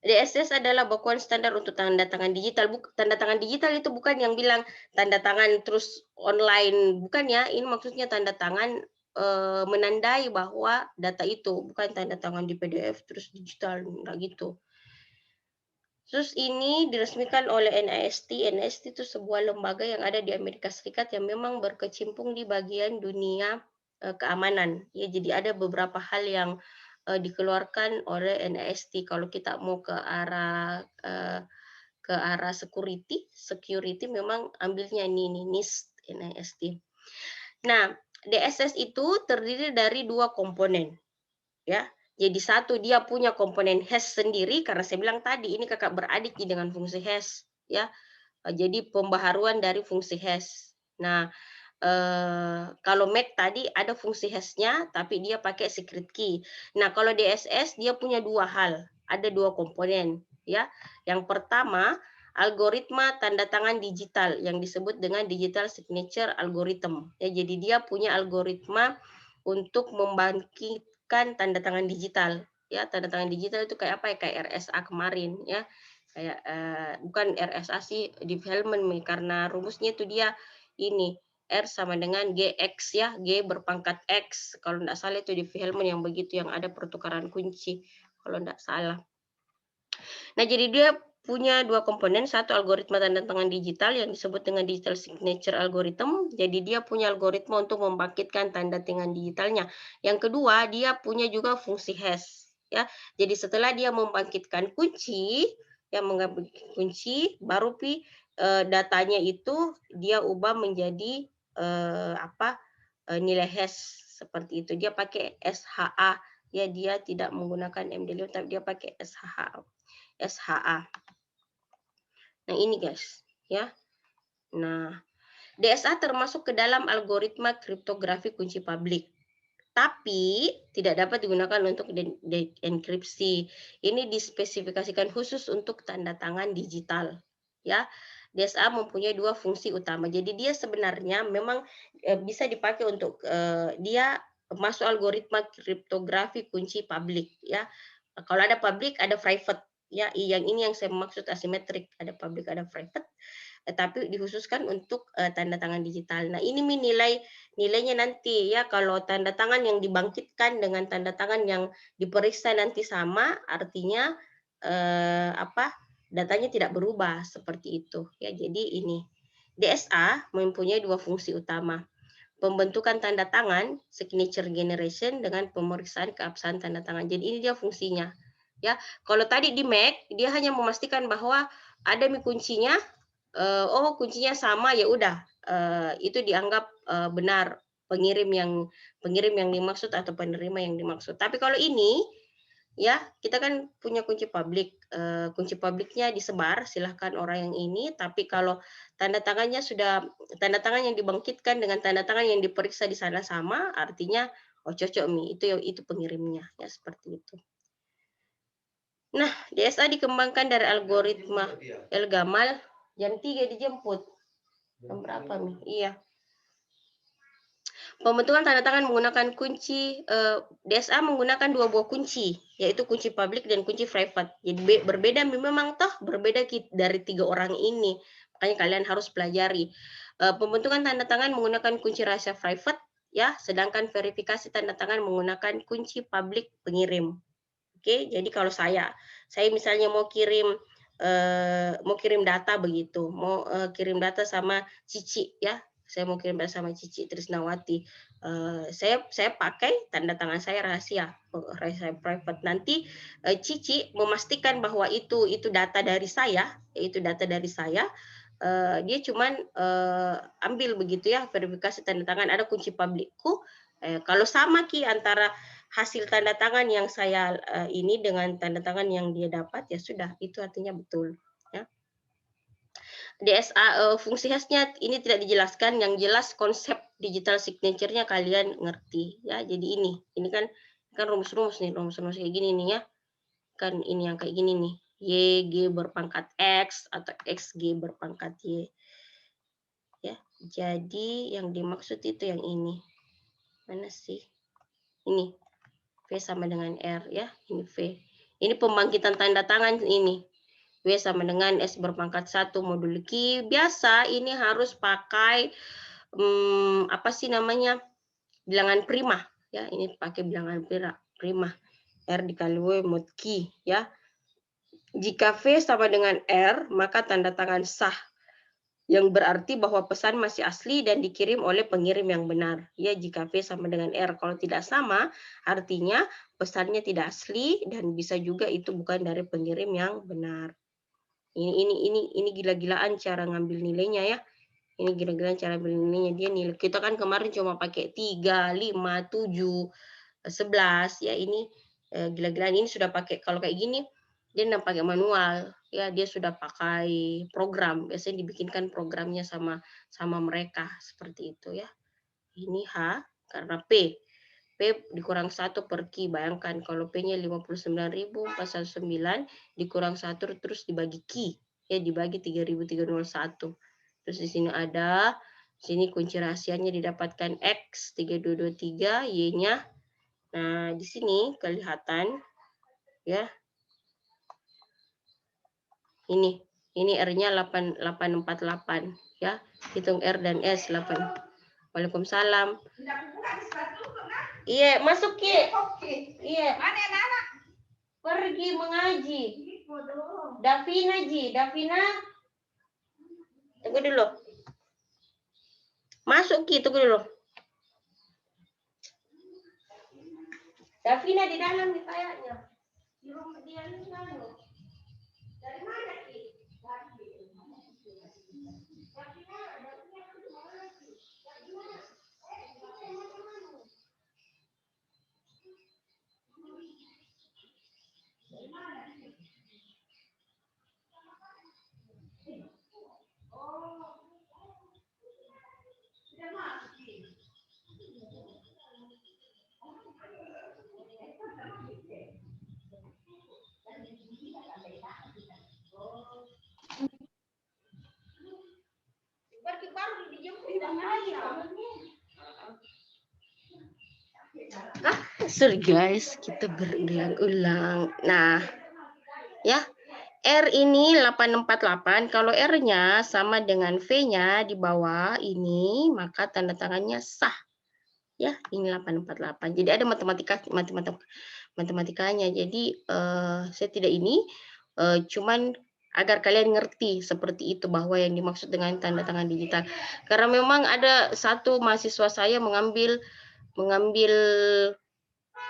DSS adalah bakuan standar untuk tanda tangan digital. Tanda tangan digital itu bukan yang bilang tanda tangan terus online, bukan ya. Ini maksudnya tanda tangan menandai bahwa data itu bukan tanda tangan di PDF terus digital, enggak gitu. Terus ini diresmikan oleh NIST. NIST itu sebuah lembaga yang ada di Amerika Serikat yang memang berkecimpung di bagian dunia keamanan. Ya, jadi ada beberapa hal yang dikeluarkan oleh NIST. Kalau kita mau ke arah security memang ambilnya ini NIST, NIST. Nah, DSS itu terdiri dari dua komponen, ya. Jadi satu dia punya komponen hash sendiri karena saya bilang tadi ini kakak beradik dengan fungsi hash ya. Jadi pembaharuan dari fungsi hash. Nah, kalau Mac tadi ada fungsi hash-nya tapi dia pakai secret key. Nah, kalau DSS dia punya dua hal, ada dua komponen ya. Yang pertama algoritma tanda tangan digital yang disebut dengan digital signature algorithm. Ya, jadi dia punya algoritma untuk membangkitkan tanda tangan digital. Ya, tanda tangan digital itu kayak apa ya? Kayak RSA kemarin ya. Kayak bukan RSA sih development karena rumusnya itu dia ini R sama dengan GX ya, G berpangkat X. Kalau tidak salah itu di Hellman yang begitu yang ada pertukaran kunci kalau tidak salah. Nah, jadi dia punya dua komponen, satu algoritma tanda tangan digital yang disebut dengan digital signature algorithm. Jadi dia punya algoritma untuk membangkitkan tanda tangan digitalnya. Yang kedua, dia punya juga fungsi hash ya. Jadi setelah dia membangkitkan kunci, yang mengambil kunci, baru datanya itu dia ubah menjadi nilai hash seperti itu. Dia pakai SHA ya, dia tidak menggunakan MD5 tapi dia pakai SHA. SHA. Nah, ini guys, ya. Nah, DSA termasuk ke dalam algoritma kriptografi kunci publik. Tapi tidak dapat digunakan untuk enkripsi. Ini dispesifikasikan khusus untuk tanda tangan digital, ya. DSA mempunyai dua fungsi utama. Jadi dia sebenarnya memang bisa dipakai untuk dia masuk algoritma kriptografi kunci publik, ya. Kalau ada publik, ada private, ya. Yang ini yang saya maksud asimetrik, ada publik, ada private. Tapi dikhususkan untuk tanda tangan digital. Nah, ini nilainya nanti ya, kalau tanda tangan yang dibangkitkan dengan tanda tangan yang diperiksa nanti sama, artinya datanya tidak berubah seperti itu ya. Jadi ini DSA mempunyai dua fungsi utama. Pembentukan tanda tangan signature generation dengan pemeriksaan keabsahan tanda tangan. Jadi ini dia fungsinya. Ya, kalau tadi di Mac dia hanya memastikan bahwa ada kuncinya. Kuncinya sama ya udah, itu dianggap benar pengirim yang dimaksud atau penerima yang dimaksud. Tapi kalau ini ya kita kan punya kunci publik, kunci publiknya disebar silahkan orang yang ini, tapi kalau tanda tangan yang dibangkitkan dengan tanda tangan yang diperiksa di sana sama, artinya cocok nih itu pengirimnya ya seperti itu. Nah, DSA dikembangkan dari algoritma El Gamal. Jam 3 dijemput. Jam berapa nih? Iya. Pembentukan tanda tangan menggunakan kunci DSA menggunakan dua buah kunci, yaitu kunci publik dan kunci private. Jadi berbeda memang toh berbeda dari tiga orang ini. Makanya kalian harus pelajari. Pembentukan tanda tangan menggunakan kunci rahasia private ya, sedangkan verifikasi tanda tangan menggunakan kunci publik pengirim. Oke, jadi kalau saya misalnya mau kirim data begitu, mau kirim data sama Cici ya, saya mau kirim data sama Cici Trisnawati, saya pakai tanda tangan saya rahasia, rahasia private. Nanti Cici memastikan bahwa itu data dari saya, yaitu data dari saya. dia cuman ambil begitu ya, verifikasi tanda tangan, ada kunci publikku. Kalau sama Ki antara hasil tanda tangan yang saya ini dengan tanda tangan yang dia dapat, ya sudah, itu artinya betul. Ya. DSA fungsi hashnya ini tidak dijelaskan, yang jelas konsep digital signature-nya kalian ngerti ya. Jadi ini kan rumus-rumus nih, rumus-rumus kayak gini nih ya. Kan ini yang kayak gini nih. YG berpangkat X atau XG berpangkat Y. Ya. Jadi yang dimaksud itu yang ini. Mana sih? Ini. V sama dengan R ya. Ini V. Ini pembangkitan tanda tangan ini. W sama dengan S berpangkat 1 modul Q. Biasa ini harus pakai apa sih namanya? Bilangan prima ya. Ini pakai bilangan prima. R dikali W mod Q ya. Jika V sama dengan R, maka tanda tangan sah, yang berarti bahwa pesan masih asli dan dikirim oleh pengirim yang benar. Ya, jika V sama dengan R. Kalau tidak sama, artinya pesannya tidak asli dan bisa juga itu bukan dari pengirim yang benar. Ini gila-gilaan cara ngambil nilainya ya. Ini gila-gilaan cara ngambil nilainya. Dia nilai kita kan kemarin cuma pakai 3, 5, 7, 11 ya. Ini gila-gilaan, ini sudah pakai, kalau kayak gini dia nggak pakai manual ya, dia sudah pakai program. Biasanya dibikinkan programnya sama mereka seperti itu ya. Ini H karena P dikurang 1 per Q. Bayangkan kalau P-nya 59.419 dikurang 1 terus dibagi Q. Ya, dibagi 3.301. Terus di sini ada, sini kunci rahasianya didapatkan X 3223, Y-nya. Nah, di sini kelihatan ya. Ini R-nya 848 ya. Hitung R dan S 8. Waalaikumsalam. Iya, masuk Ki. Iya. Mana anak? Pergi mengaji. Davina Ji, Davina. Tunggu dulu. Masuk Ki, tunggu dulu. Davina di dalam nih kayaknya. Di rumah dia ini mana? Dari mana Ki? Sorry guys, kita berulang-ulang. Nah, ya, R ini 848, kalau R-nya sama dengan V-nya di bawah ini, maka tanda tangannya sah. Ya, ini 848. Jadi ada matematikanya. Jadi saya tidak ini, cuman agar kalian ngerti seperti itu, bahwa yang dimaksud dengan tanda tangan digital. Karena memang ada satu mahasiswa saya mengambil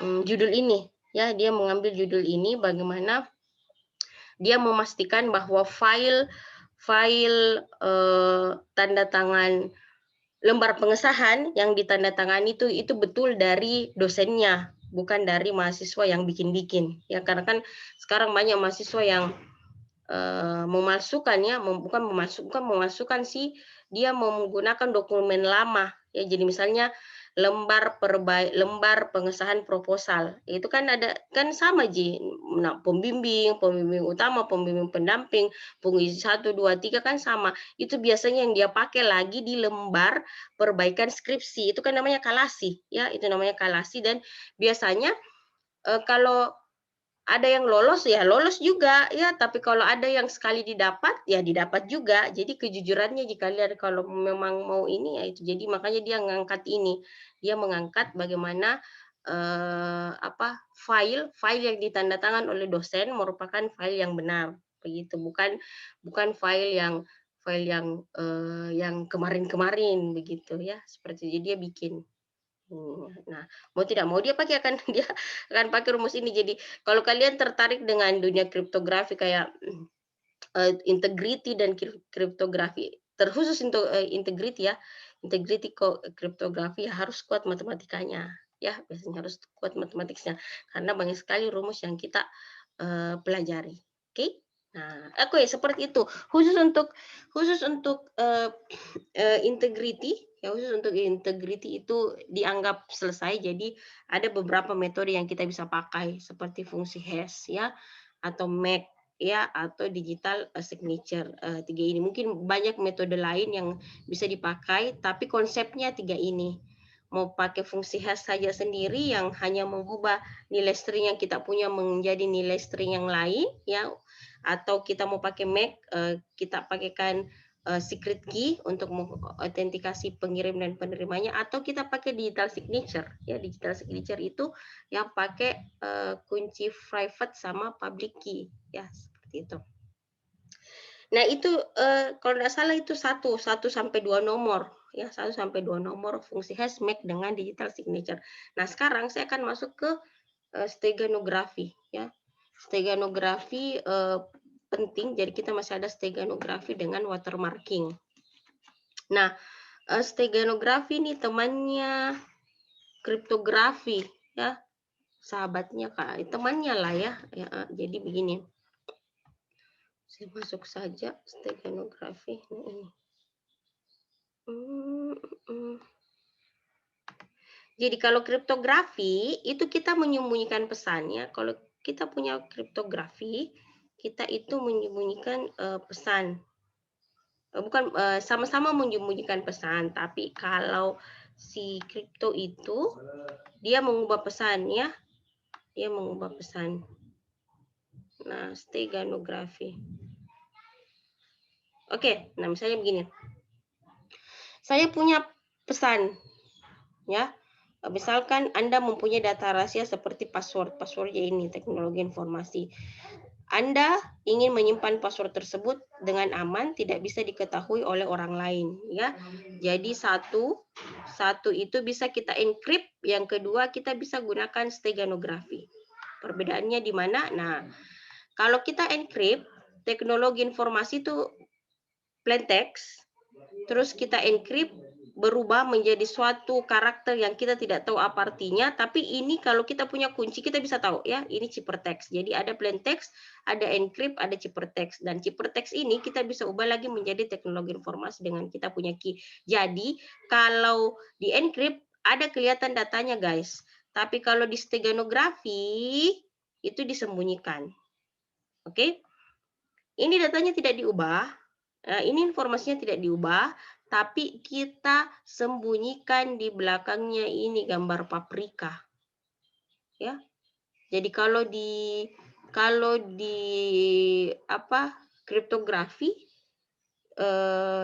judul ini, ya, dia mengambil judul ini bagaimana dia memastikan bahwa file tanda tangan lembar pengesahan yang ditandatangani itu betul dari dosennya, bukan dari mahasiswa yang bikin-bikin. Ya, karena kan sekarang banyak mahasiswa yang memasukkan ya, bukan memasukkan sih, dia menggunakan dokumen lama. Ya, jadi misalnya lembar pengesahan proposal. Itu kan ada kan sama Ji. Nah, pembimbing utama, pembimbing pendamping, pengisi 1 2 3 kan sama. Itu biasanya yang dia pakai lagi di lembar perbaikan skripsi. Itu kan namanya kalasi, ya. Itu namanya kalasi, dan biasanya kalau ada yang lolos ya lolos juga ya, tapi kalau ada yang sekali didapat ya didapat juga. Jadi kejujurannya jika kalian kalau memang mau ini ya itu. Jadi makanya dia mengangkat ini. Dia mengangkat bagaimana file yang ditandatangan oleh dosen merupakan file yang benar begitu, bukan file yang kemarin-kemarin begitu ya. Seperti jadi dia bikin. Nah, mau tidak mau dia akan pakai rumus ini. Jadi kalau kalian tertarik dengan dunia kriptografi kayak integrity dan kriptografi. Terkhusus untuk integrity ya, integrity kriptografi harus kuat matematikanya ya, biasanya harus kuat matematiknya karena banyak sekali rumus yang kita pelajari. Oke. Nah, oke seperti itu. Khusus untuk integrity ya, khusus untuk integrity itu dianggap selesai. Jadi ada beberapa metode yang kita bisa pakai seperti fungsi hash ya, atau MAC ya, atau digital signature, 3 ini. Mungkin banyak metode lain yang bisa dipakai, tapi konsepnya 3 ini. Mau pakai fungsi hash saja sendiri yang hanya mengubah nilai string yang kita punya menjadi nilai string yang lain ya, atau kita mau pakai MAC, kita pakaikan secret key untuk mengautentikasi pengirim dan penerimanya, atau kita pakai digital signature ya. Digital signature itu yang pakai kunci private sama public key ya, seperti itu. Nah itu kalau tidak salah itu 1 sampai 2 nomor ya, 1 sampai 2 nomor fungsi hash MAC dengan digital signature. Nah sekarang saya akan masuk ke steganografi ya. Steganografi penting, jadi kita masih ada steganografi dengan watermarking. Nah, steganografi ini temannya kriptografi ya, sahabatnya Kak, temannya lah ya. Jadi begini. Saya masuk saja steganografi ini. Jadi kalau kriptografi itu kita menyembunyikan pesannya. Kalau kita punya kriptografi, kita itu menyembunyikan pesan. Bukan sama-sama menyembunyikan pesan, tapi kalau si kripto itu dia mengubah pesan ya, dia mengubah pesan. Nah, steganografi. Oke, nah misalnya begini. Saya punya pesan ya. Misalkan Anda mempunyai data rahasia seperti password. Passwordnya ini teknologi informasi. Anda ingin menyimpan password tersebut dengan aman, tidak bisa diketahui oleh orang lain, ya. Jadi satu itu bisa kita encrypt, yang kedua kita bisa gunakan steganografi. Perbedaannya di mana? Nah, kalau kita encrypt, teknologi informasi itu plain text, terus kita encrypt berubah menjadi suatu karakter yang kita tidak tahu apa artinya, tapi ini kalau kita punya kunci kita bisa tahu ya, ini ciphertext. Jadi ada plain text, ada encrypt, ada ciphertext, dan ciphertext ini kita bisa ubah lagi menjadi teknologi informasi dengan kita punya key. Jadi kalau di encrypt ada kelihatan datanya guys, tapi kalau di steganografi itu disembunyikan. Oke? Ini datanya tidak diubah, ini informasinya tidak diubah, tapi kita sembunyikan di belakangnya ini gambar paprika. Ya. Jadi kalau di apa kriptografi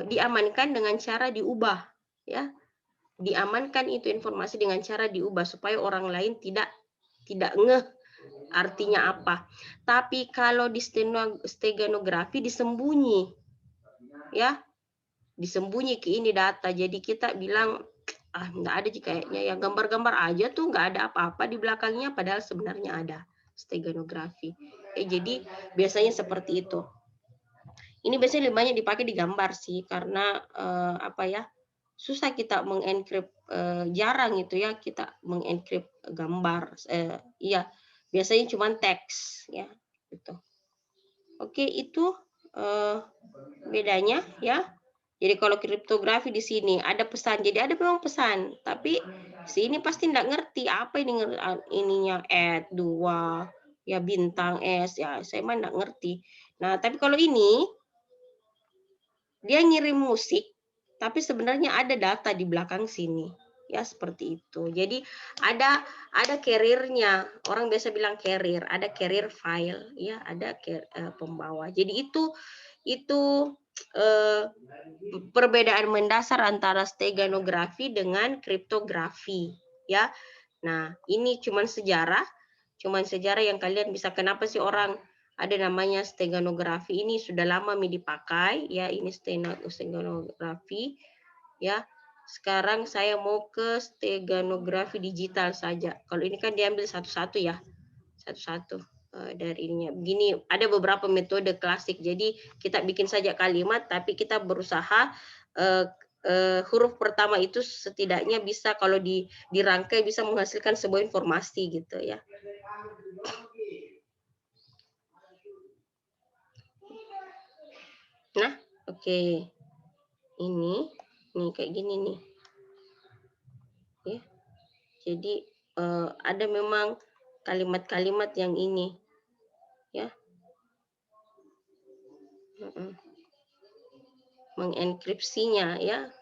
diamankan dengan cara diubah ya. Diamankan itu informasi dengan cara diubah supaya orang lain tidak ngeh artinya apa. Tapi kalau di steganografi disembunyi ya. Disembunyi ke ini data. Jadi kita bilang, nggak ada sih kayaknya ya, gambar-gambar aja tuh nggak ada apa-apa di belakangnya, padahal sebenarnya ada steganografi. Jadi biasanya seperti itu. Ini biasanya lebih banyak dipakai di gambar sih, karena apa ya, susah kita mengencrypt, jarang itu ya kita mengencrypt gambar. Iya, biasanya cuma teks ya, gitu. Oke, itu bedanya ya. Jadi kalau kriptografi di sini ada pesan, jadi ada memang pesan, tapi sini pasti enggak ngerti apa ini ininya @2 ya bintang S ya, saya mah enggak ngerti. Nah, tapi kalau ini dia ngirim musik, tapi sebenarnya ada data di belakang sini. Ya seperti itu. Jadi ada carrier-nya. Orang biasa bilang carrier, ada carrier file ya, ada pembawa. Jadi itu perbedaan mendasar antara steganografi dengan kriptografi ya. Nah, ini cuman sejarah yang kalian bisa, kenapa sih orang ada namanya steganografi, ini sudah lama dipakai ya, ini steganografi ya. Sekarang saya mau ke steganografi digital saja. Kalau ini kan diambil satu-satu ya. Satu-satu. dari ininya. Begini, ada beberapa metode klasik. Jadi kita bikin saja kalimat, tapi kita berusaha huruf pertama itu setidaknya bisa kalau dirangkai bisa menghasilkan sebuah informasi gitu ya. Nah, oke. Ini kayak gini nih. Ya. Jadi ada memang kalimat-kalimat yang ini ya. Mengenkripsinya ya.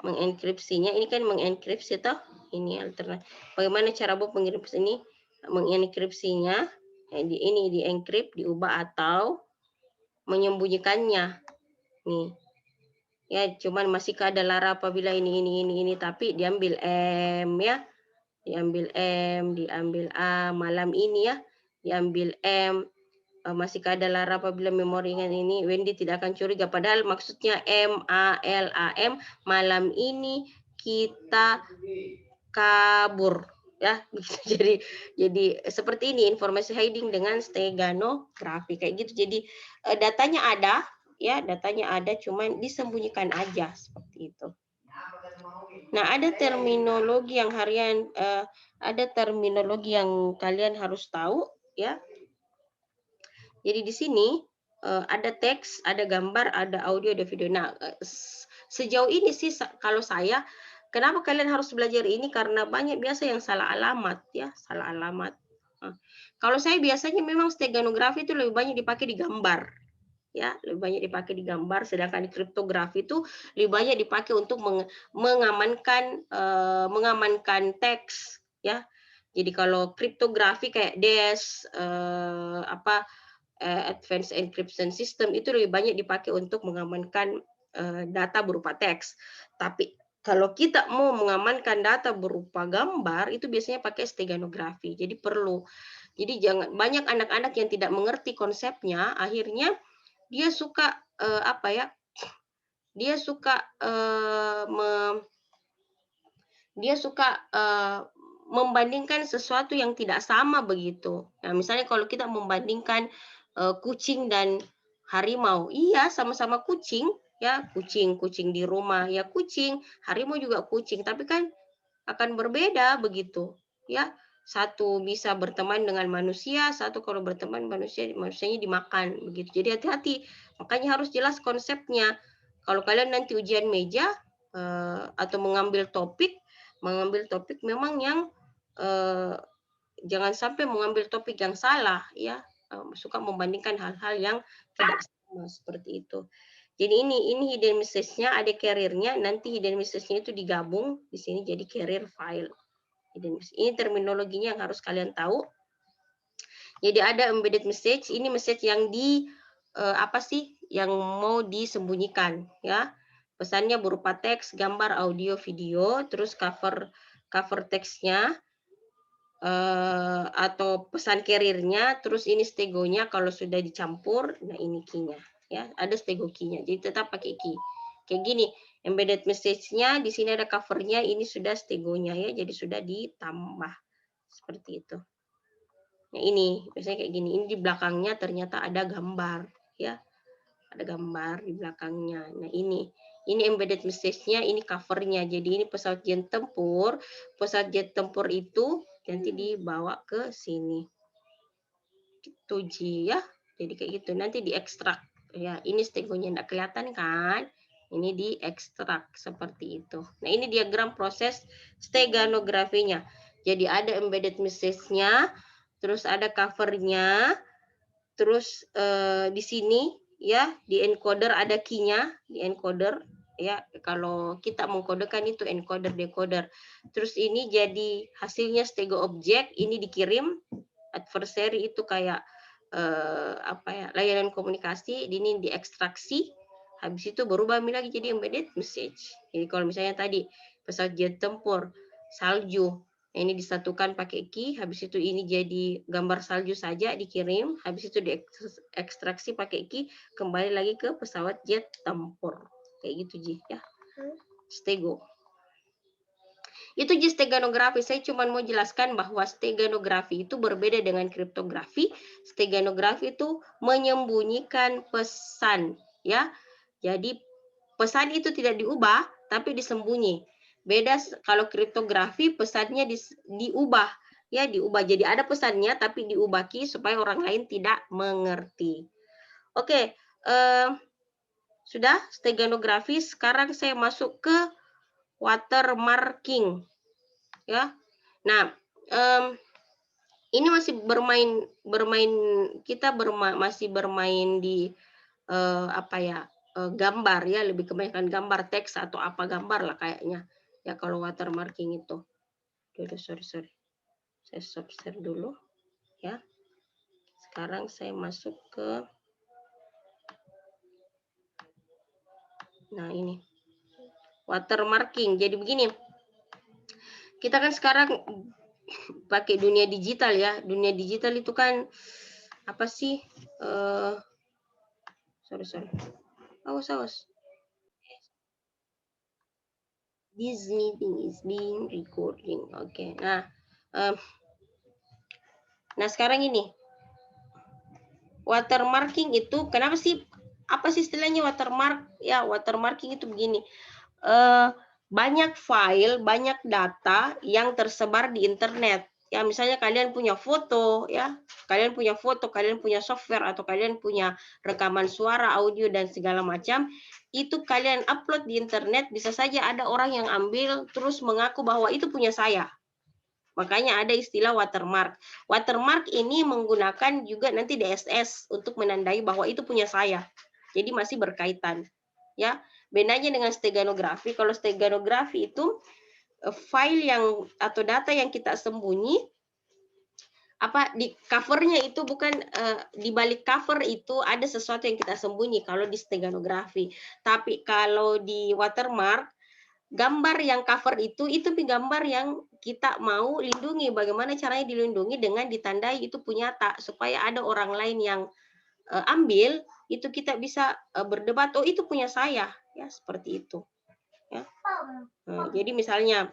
Mengenkripsinya ini kan mengenkripsi toh. Ini alternatif. Bagaimana cara Bob mengenkripsi ini? Mengenkripsinya ini dienkrip, diubah atau menyembunyikannya. Nih. Ya, cuman masih ada lara apabila ini tapi diambil M ya. Diambil M, diambil A, malam ini ya. Diambil M, masih ada lara apabila memori ini Wendy tidak akan curiga padahal maksudnya MALAM malam ini kita kabur ya. Jadi seperti ini informasi hiding dengan steganografi kayak gitu. Jadi datanya ada ya, datanya ada cuman disembunyikan aja seperti itu. Nah, ada terminologi yang ada terminologi yang kalian harus tahu ya. Jadi di sini ada teks, ada gambar, ada audio, ada video. Nah, sejauh ini sih kalau saya, kenapa kalian harus belajar ini? Karena banyak biasa yang salah alamat ya, salah alamat. Kalau saya biasanya memang steganografi itu lebih banyak dipakai di gambar. Ya, lebih banyak dipakai di gambar, sedangkan di kriptografi itu lebih banyak dipakai untuk mengamankan teks ya. Jadi kalau kriptografi kayak DES Advanced Encryption System itu lebih banyak dipakai untuk mengamankan data berupa teks. Tapi kalau kita mau mengamankan data berupa gambar itu biasanya pakai steganografi. Jadi perlu. Jadi jangan banyak anak-anak yang tidak mengerti konsepnya, akhirnya dia suka dia suka membandingkan sesuatu yang tidak sama begitu. Nah, misalnya kalau kita membandingkan kucing dan harimau, iya sama-sama kucing, ya kucing di rumah ya kucing, harimau juga kucing, tapi kan akan berbeda begitu, ya. Satu bisa berteman dengan manusia, satu kalau berteman manusianya dimakan begitu. Jadi hati-hati, makanya harus jelas konsepnya. Kalau kalian nanti ujian meja atau mengambil topik memang yang jangan sampai mengambil topik yang salah ya, suka membandingkan hal-hal yang tidak sama seperti itu. Jadi ini hidden message-nya, ada carrier-nya, nanti hidden message-nya itu digabung di sini jadi carrier file. Ini terminologinya yang harus kalian tahu. Jadi ada embedded message, ini message yang yang mau disembunyikan ya. Pesannya berupa teks, gambar, audio, video, terus cover teksnya atau pesan carrier-nya, terus ini stegonya kalau sudah dicampur, nah ini key-nya ya, ada stego key-nya. Jadi tetap pakai key. Kayak gini, embedded message-nya di sini ada cover-nya, ini sudah stegonya ya, jadi sudah ditambah seperti itu. Nah ini biasanya kayak gini, ini di belakangnya ternyata ada gambar ya, ada gambar di belakangnya. Nah ini embedded message-nya, ini cover-nya. Jadi ini pesawat jet tempur itu nanti dibawa ke sini. Gitu Ji ya. Jadi kayak gitu, nanti diekstrak. Ya, ini stegonya enggak kelihatan kan? Ini diekstrak seperti itu. Nah, ini diagram proses steganografinya. Jadi ada embedded message-nya, terus ada cover-nya, terus di sini ya di encoder ada key-nya, di encoder ya, kalau kita mengkodekan itu encoder decoder. Terus ini jadi hasilnya stego object, ini dikirim adversary itu kayak layanan komunikasi, ini diekstraksi, habis itu berubah lagi jadi embedded message. Jadi kalau misalnya tadi pesawat jet tempur salju, ini disatukan pakai key, habis itu ini jadi gambar salju saja dikirim, habis itu diekstraksi pakai key, kembali lagi ke pesawat jet tempur. Kayak gitu Ji ya. Stego. Itu steganografi. Saya cuma mau jelaskan bahwa steganografi itu berbeda dengan kriptografi. Steganografi itu menyembunyikan pesan, ya. Jadi pesan itu tidak diubah, tapi disembunyi. Beda kalau kriptografi pesannya diubah, ya diubah. Jadi ada pesannya tapi diubah supaya orang lain tidak mengerti. Oke, sudah steganografi. Sekarang saya masuk ke watermarking, ya. Nah, ini masih masih bermain di apa ya, gambar ya, lebih kebanyakan gambar teks atau apa gambar lah kayaknya. Ya kalau watermarking itu. Aduh, sorry. Saya stop share dulu ya. Sekarang saya masuk ke ini. Watermarking. Jadi begini. Kita kan sekarang pakai dunia digital ya. Dunia digital itu kan apa sih? Sorry. Awas. This meeting is being recording. Oke. Nah, sekarang ini watermarking itu kenapa sih? Apa sih istilahnya watermark? Ya, watermarking itu begini. Banyak file, banyak data yang tersebar di internet. Ya, misalnya kalian punya foto, ya, kalian punya software atau kalian punya rekaman suara, audio dan segala macam, itu kalian upload di internet, bisa saja ada orang yang ambil terus mengaku bahwa itu punya saya. Makanya ada istilah watermark. Watermark ini menggunakan juga nanti DSS untuk menandai bahwa itu punya saya. Jadi masih berkaitan. Ya, bedanya dengan steganografi. Kalau steganografi itu file yang atau data yang kita sembunyi di covernya itu bukan di balik cover itu ada sesuatu yang kita sembunyi kalau di steganografi. Tapi kalau di watermark gambar yang cover itu gambar yang kita mau lindungi. Bagaimana caranya dilindungi? Dengan ditandai itu punya tak, supaya ada orang lain yang ambil, itu kita bisa berdebat, oh itu punya saya, ya seperti itu. Ya. Jadi misalnya,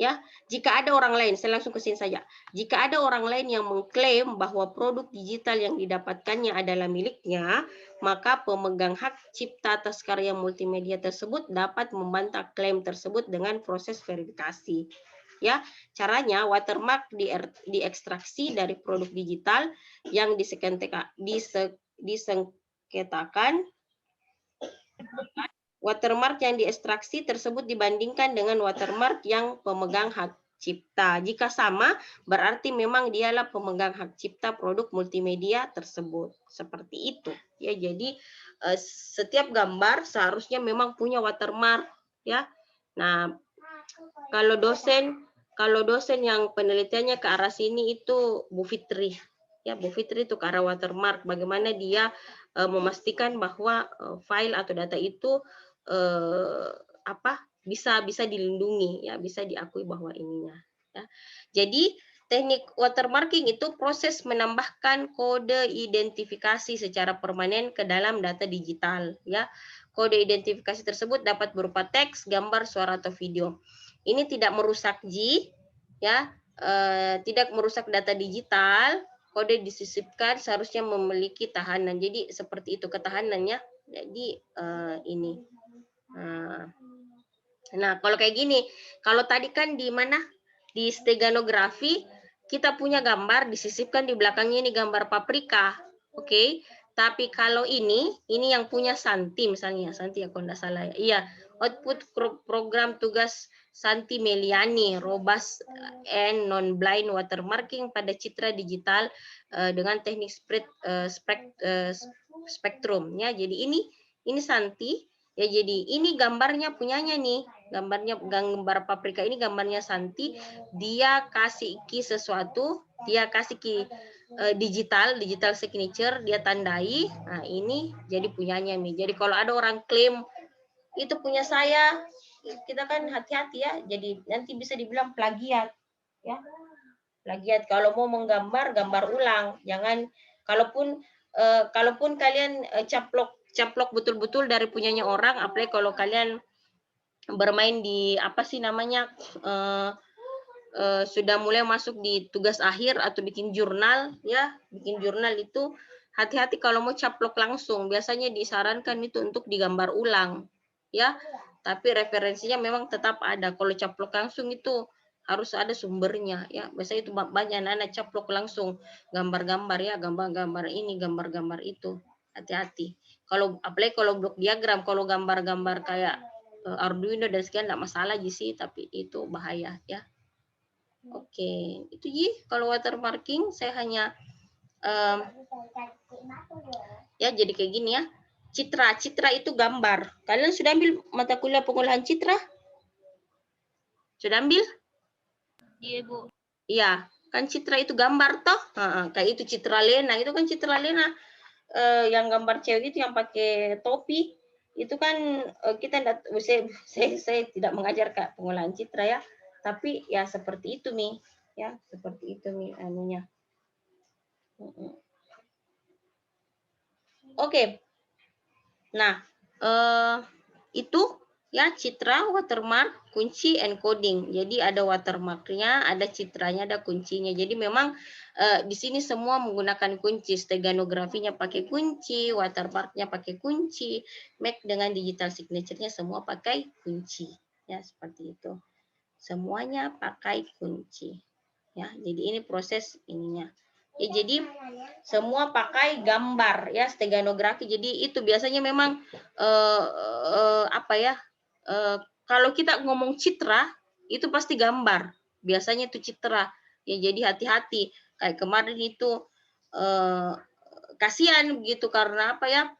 ya, jika ada orang lain, saya langsung ke sini saja. Jika ada orang lain yang mengklaim bahwa produk digital yang didapatkannya adalah miliknya, maka pemegang hak cipta atas karya multimedia tersebut dapat membantah klaim tersebut dengan proses verifikasi. Ya, caranya watermark diekstraksi dari produk digital yang disengketakan. Watermark yang diekstraksi tersebut dibandingkan dengan watermark yang pemegang hak cipta. Jika sama, berarti memang dialah pemegang hak cipta produk multimedia tersebut. Seperti itu. Ya, jadi setiap gambar seharusnya memang punya watermark, ya. Nah, kalau dosen yang penelitiannya ke arah sini itu Bu Fitri. Ya, Bu Fitri itu ke arah watermark. Bagaimana dia memastikan bahwa file atau data itu bisa dilindungi, ya, bisa diakui bahwa ininya, ya. Jadi teknik watermarking itu proses menambahkan kode identifikasi secara permanen ke dalam data digital, ya. Kode identifikasi tersebut dapat berupa teks, gambar, suara atau video. Ini tidak merusak ya, tidak merusak data digital. Kode disisipkan seharusnya memiliki tahanan. Jadi seperti itu ketahanannya. Jadi ini. Nah, kalau kayak gini, kalau tadi kan di mana? Di steganografi, kita punya gambar, disisipkan di belakangnya ini gambar paprika. Oke. Tapi kalau ini yang punya Santi misalnya, Santi ya kalau nggak salah ya. Iya, output program tugas Santi Meliani, robust and non-blind watermarking pada citra digital dengan teknik spektrum. Ya, jadi ini Santi. Ya, jadi ini gambarnya punyanya nih, gambar paprika ini gambarnya Santi. Dia kasih sesuatu, dia kasih digital signature, dia tandai. Nah, ini jadi punyanya nih. Jadi kalau ada orang klaim itu punya saya, kita kan hati-hati ya. Jadi nanti bisa dibilang plagiat, ya. Plagiat. Kalau mau menggambar, gambar ulang. Jangan kalaupun kalian caplok betul-betul dari punyanya orang, apalagi kalau kalian bermain di apa sih namanya, sudah mulai masuk di tugas akhir atau bikin jurnal ya, bikin jurnal itu hati-hati kalau mau caplok langsung, biasanya disarankan itu untuk digambar ulang, ya. Tapi referensinya memang tetap ada, kalau caplok langsung itu harus ada sumbernya ya, biasanya itu banyak anak-anak caplok langsung, gambar-gambar ya, gambar-gambar ini, gambar-gambar itu, hati-hati. Kalau apalagi kalau blok diagram, kalau gambar-gambar kayak, Arduino dan sekian enggak masalah sih, tapi itu bahaya ya. Oke, itu Ji, kalau watermarking saya hanya ya jadi kayak gini ya. Citra, citra itu gambar. Kalian sudah ambil mata kuliah pengolahan citra? Sudah ambil? Iya, Bu. Iya, kan citra itu gambar toh? Kayak itu Citra Lena, itu kan Citra Lena yang gambar cewek itu yang pakai topi. Itu kan kita enggak, saya tidak mengajar Kak pengolahan citra ya. Tapi ya seperti itu Mi, ya, seperti itu Mi anunya. Oke. Nah, itu ya citra, watermark, kunci, encoding. Jadi ada watermark-nya, ada citranya, ada kuncinya. Jadi memang di sini semua menggunakan kunci, steganografinya pakai kunci, watermark-nya pakai kunci, Mac dengan digital signature-nya semua pakai kunci. Ya, seperti itu. Semuanya pakai kunci. Ya, jadi ini proses ininya. Ya, jadi semua pakai gambar ya, steganografi. Jadi itu biasanya memang apa ya? Kalau kita ngomong citra itu pasti gambar. Biasanya itu citra. Ya, jadi hati-hati. Kayak kemarin itu kasihan begitu karena apa ya?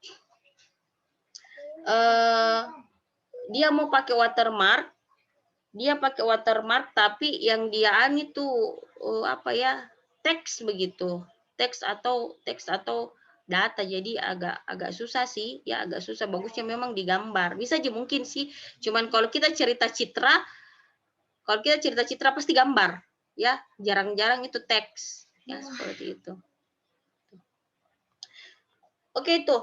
Dia mau pakai watermark, tapi yang dia itu apa ya, teks begitu, teks atau data, jadi agak susah sih ya, agak susah. Bagusnya memang digambar, bisa aja mungkin sih, cuman kalau kita cerita citra pasti gambar ya, jarang-jarang itu teks ya, seperti itu. Oke, itu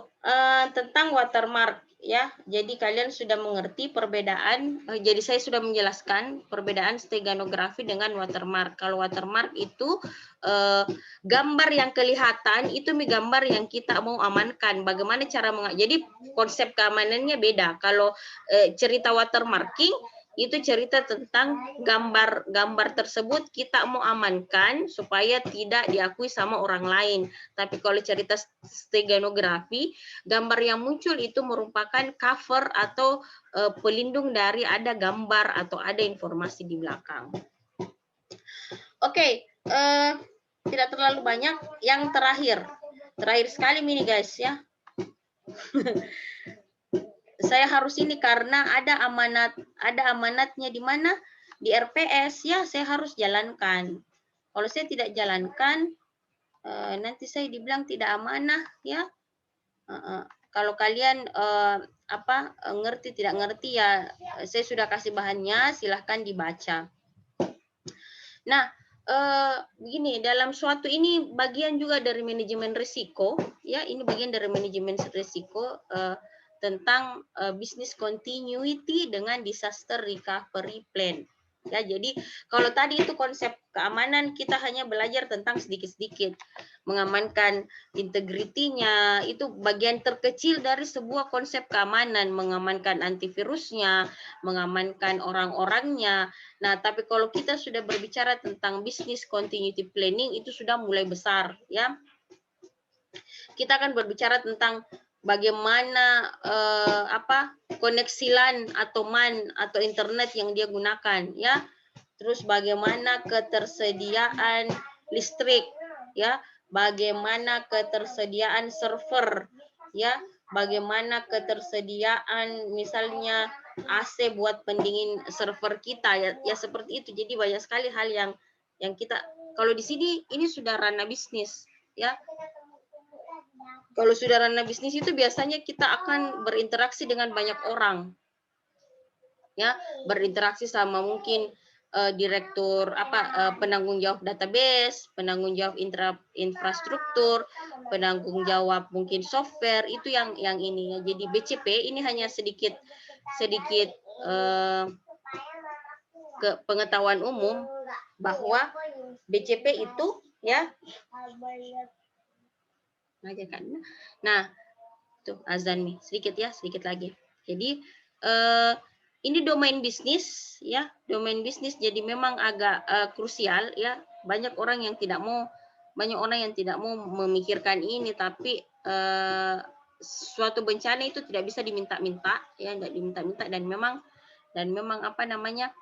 tentang watermark ya. Jadi kalian sudah mengerti perbedaan, jadi saya sudah menjelaskan perbedaan steganografi dengan watermark. Kalau watermark itu gambar yang kelihatan, itu gambar yang kita mau amankan. Bagaimana cara jadi konsep keamanannya beda. Kalau cerita watermarking itu cerita tentang gambar tersebut kita mau amankan supaya tidak diakui sama orang lain. Tapi kalau cerita steganografi, gambar yang muncul itu merupakan cover atau pelindung dari ada gambar atau ada informasi di belakang. Oke, tidak terlalu banyak. Yang terakhir sekali ini guys ya. Saya harus ini karena ada amanatnya di mana di RPS ya, saya harus jalankan. Kalau saya tidak jalankan nanti saya dibilang tidak amanah ya. Kalau kalian ngerti tidak ngerti ya, saya sudah kasih bahannya, silahkan dibaca. Nah, begini, dalam suatu ini bagian juga dari manajemen risiko ya, ini bagian dari manajemen risiko tentang business continuity dengan disaster recovery plan. Ya, jadi kalau tadi itu konsep keamanan kita hanya belajar tentang sedikit-sedikit, mengamankan integritinya, itu bagian terkecil dari sebuah konsep keamanan, mengamankan antivirusnya, mengamankan orang-orangnya. Nah, tapi kalau kita sudah berbicara tentang business continuity planning itu sudah mulai besar ya. Kita akan berbicara tentang bagaimana koneksi LAN atau MAN atau internet yang dia gunakan ya. Terus bagaimana ketersediaan listrik ya, bagaimana ketersediaan server ya, bagaimana ketersediaan misalnya AC buat pendingin server kita ya seperti itu. Jadi banyak sekali hal yang kita, kalau di sini ini sudah ranah bisnis ya. Kalau sudah ranah bisnis itu biasanya kita akan berinteraksi dengan banyak orang. Ya, berinteraksi sama mungkin direktur penanggung jawab database, penanggung jawab infrastruktur, penanggung jawab mungkin software, itu yang ini ya. Jadi BCP ini hanya sedikit ke pengetahuan umum bahwa BCP itu ya nah tuh azan nih sedikit lagi. Jadi ini domain bisnis ya, domain bisnis jadi memang agak krusial ya. Banyak orang yang tidak mau memikirkan ini, tapi suatu bencana itu tidak bisa diminta-minta ya, tidak diminta-minta dan memang apa namanya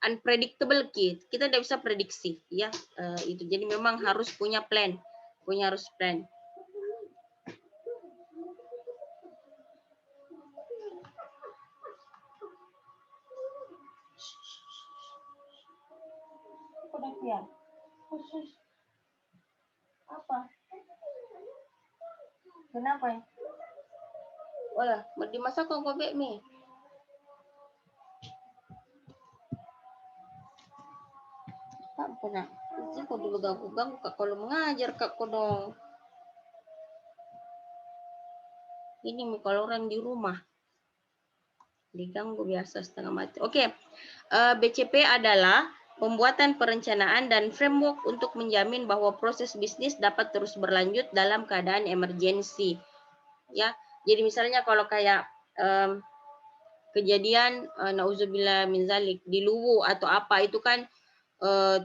unpredictable kita tidak bisa prediksi ya itu. Jadi memang harus punya plan. Apa? Kenapa ya? Wala, dimasak kong kobe mi. Apa na? Kasi kung dibagang-bagang kak kalau mengajar kak ko dong. Ini mi kalau orang di rumah. Diganggu biasa setengah mati. Oke. BCP adalah pembuatan perencanaan dan framework untuk menjamin bahwa proses bisnis dapat terus berlanjut dalam keadaan emergensi. Ya, jadi misalnya kalau kayak kejadian nauzubillah min zalik di Luwu atau apa itu kan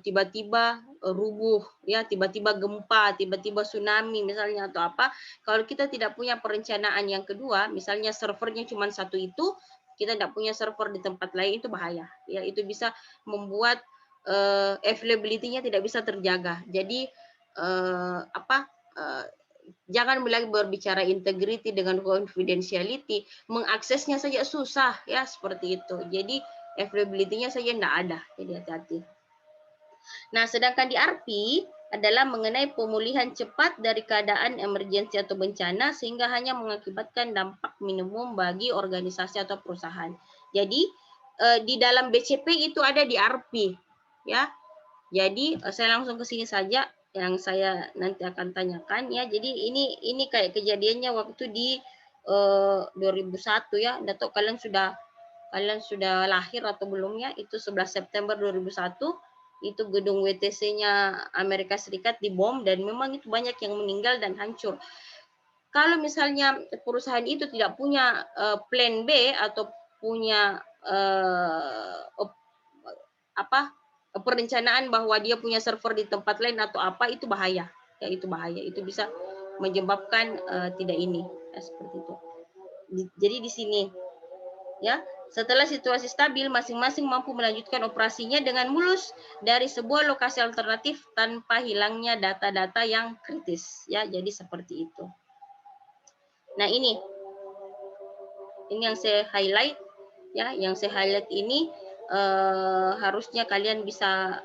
tiba-tiba rubuh ya, tiba-tiba gempa, tiba-tiba tsunami misalnya atau apa. Kalau kita tidak punya perencanaan yang kedua, misalnya servernya cuma satu itu, kita tidak punya server di tempat lain, itu bahaya ya, itu bisa membuat availability-nya tidak bisa terjaga. Jadi jangan lagi berbicara integrity dengan confidentiality, mengaksesnya saja susah ya, seperti itu. Jadi availability-nya saja tidak ada, jadi hati-hati. Nah, sedangkan di RP adalah mengenai pemulihan cepat dari keadaan emergensi atau bencana sehingga hanya mengakibatkan dampak minimum bagi organisasi atau perusahaan. Jadi di dalam BCP itu ada di RP ya. Jadi saya langsung ke sini saja yang saya nanti akan tanyakan ya. Jadi ini kayak kejadiannya waktu di 2001 ya. Nggak tahu kalian sudah lahir atau belum ya. Itu 11 September 2001 itu gedung WTC-nya Amerika Serikat dibom dan memang itu banyak yang meninggal dan hancur. Kalau misalnya perusahaan itu tidak punya plan B atau punya perencanaan bahwa dia punya server di tempat lain atau apa, itu bahaya. Ya, itu bahaya. Itu bisa menyebabkan tidak ini ya, seperti itu. Jadi di sini ya, setelah situasi stabil, masing-masing mampu melanjutkan operasinya dengan mulus dari sebuah lokasi alternatif tanpa hilangnya data-data yang kritis. Ya, jadi seperti itu. Nah, ini yang saya highlight. Ya, yang saya highlight ini harusnya kalian bisa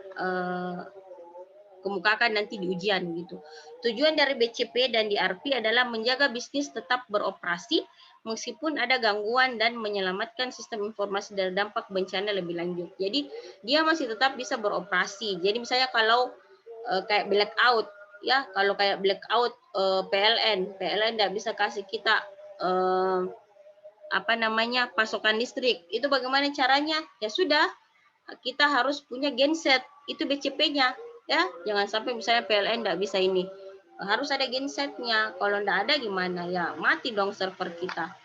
kemukakan nanti di ujian gitu. Tujuan dari BCP dan DRP adalah menjaga bisnis tetap beroperasi meskipun ada gangguan dan menyelamatkan sistem informasi dari dampak bencana lebih lanjut. Jadi dia masih tetap bisa beroperasi. Jadi misalnya kalau kayak blackout ya, kalau kayak blackout PLN tidak bisa kasih kita pasokan listrik. Itu bagaimana caranya? Ya sudah, kita harus punya genset, itu BCP-nya ya. Jangan sampai misalnya PLN tidak bisa ini, harus ada gensetnya. Kalau tidak ada gimana ya, mati dong server kita.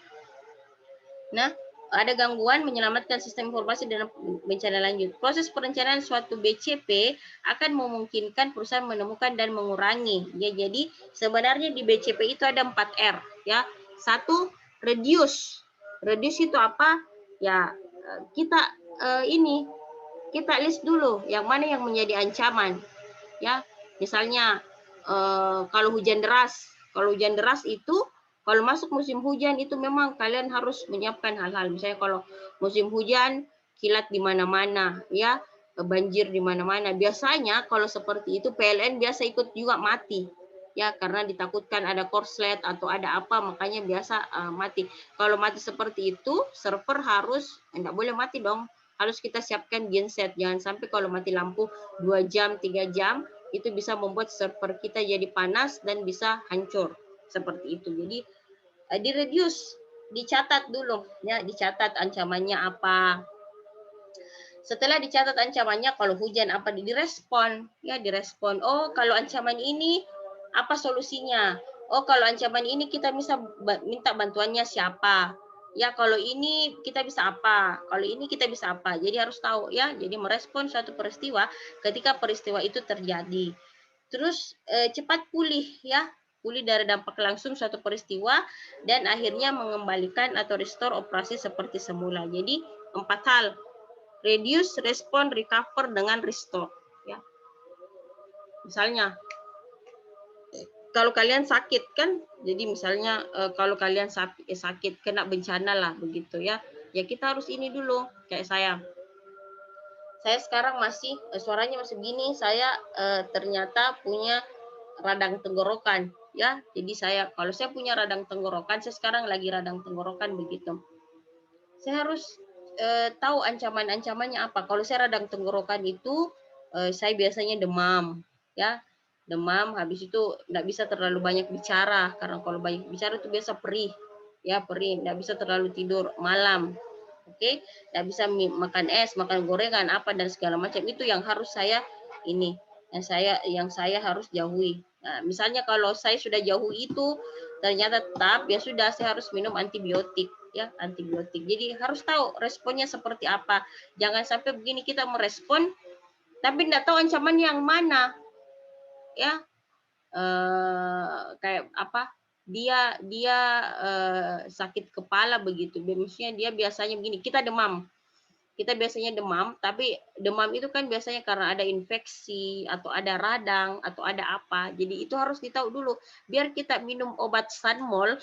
Nah, ada gangguan menyelamatkan sistem informasi dan bencana lanjut. Proses perencanaan suatu BCP akan memungkinkan perusahaan menemukan dan mengurangi ya. Jadi sebenarnya di BCP itu ada 4R ya. 1, reduce itu apa ya, kita kita list dulu yang mana yang menjadi ancaman ya. Misalnya kalau hujan deras itu, kalau masuk musim hujan itu memang kalian harus menyiapkan hal-hal. Misalnya kalau musim hujan, kilat di mana-mana ya, banjir di mana-mana. Biasanya kalau seperti itu PLN biasa ikut juga mati ya, karena ditakutkan ada korslet atau ada apa, makanya biasa mati. Kalau mati seperti itu, server harus tidak boleh mati dong. Harus kita siapkan genset. Jangan sampai kalau mati lampu 2 jam, 3 jam, itu bisa membuat server kita jadi panas dan bisa hancur seperti itu. Jadi di reduce dicatat dulu ya, dicatat ancamannya apa. Setelah dicatat ancamannya, kalau hujan apa direspon ya, direspon. Oh, kalau ancaman ini apa solusinya? Oh, kalau ancaman ini kita bisa minta bantuannya siapa? Ya, kalau ini kita bisa apa? Kalau ini kita bisa apa? Jadi harus tahu ya. Jadi merespon suatu peristiwa ketika peristiwa itu terjadi. Terus cepat pulih ya, pulih dari dampak langsung suatu peristiwa dan akhirnya mengembalikan atau restore operasi seperti semula. Jadi 4 hal: reduce, respond, recover, dengan restore. Ya, misalnya kalau kalian sakit kan, jadi misalnya kalau kalian sakit kena bencana lah begitu ya, ya kita harus ini dulu. Kayak saya sekarang masih suaranya masih begini, saya ternyata punya radang tenggorokan ya. Jadi kalau saya punya radang tenggorokan, saya sekarang lagi radang tenggorokan begitu. Saya harus tahu ancaman-ancamannya apa. Kalau saya radang tenggorokan itu saya biasanya demam ya. Demam, habis itu enggak bisa terlalu banyak bicara karena kalau banyak bicara itu biasa perih. Ya, perih, enggak bisa terlalu tidur malam. Oke, enggak bisa makan es, makan gorengan apa dan segala macam, itu yang harus saya ini, yang saya harus jauhi. Nah, misalnya kalau saya sudah jauh itu ternyata tetap, ya sudah saya harus minum antibiotik ya, antibiotik. Jadi harus tahu responnya seperti apa. Jangan sampai begini kita merespon tapi tidak tahu ancaman yang mana ya. Kayak apa? Dia dia sakit kepala begitu. Maksudnya dia biasanya begini, kita demam. Kita biasanya demam, tapi demam itu kan biasanya karena ada infeksi atau ada radang atau ada apa. Jadi itu harus ditahu dulu. Biar kita minum obat Sanmol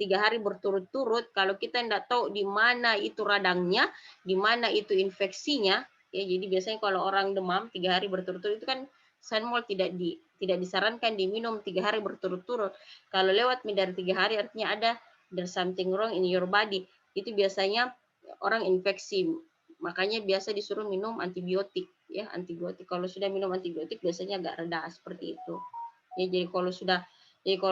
3 hari berturut-turut, kalau kita tidak tahu di mana itu radangnya, di mana itu infeksinya, ya jadi biasanya kalau orang demam 3 hari berturut-turut itu kan Sanmol tidak disarankan diminum 3 hari berturut-turut. Kalau lewat dari 3 hari artinya ada there's something wrong in your body. Itu biasanya orang infeksi. Makanya biasa disuruh minum antibiotik ya, antibiotik. Kalau sudah minum antibiotik biasanya agak reda seperti itu. Ya, jadi kalau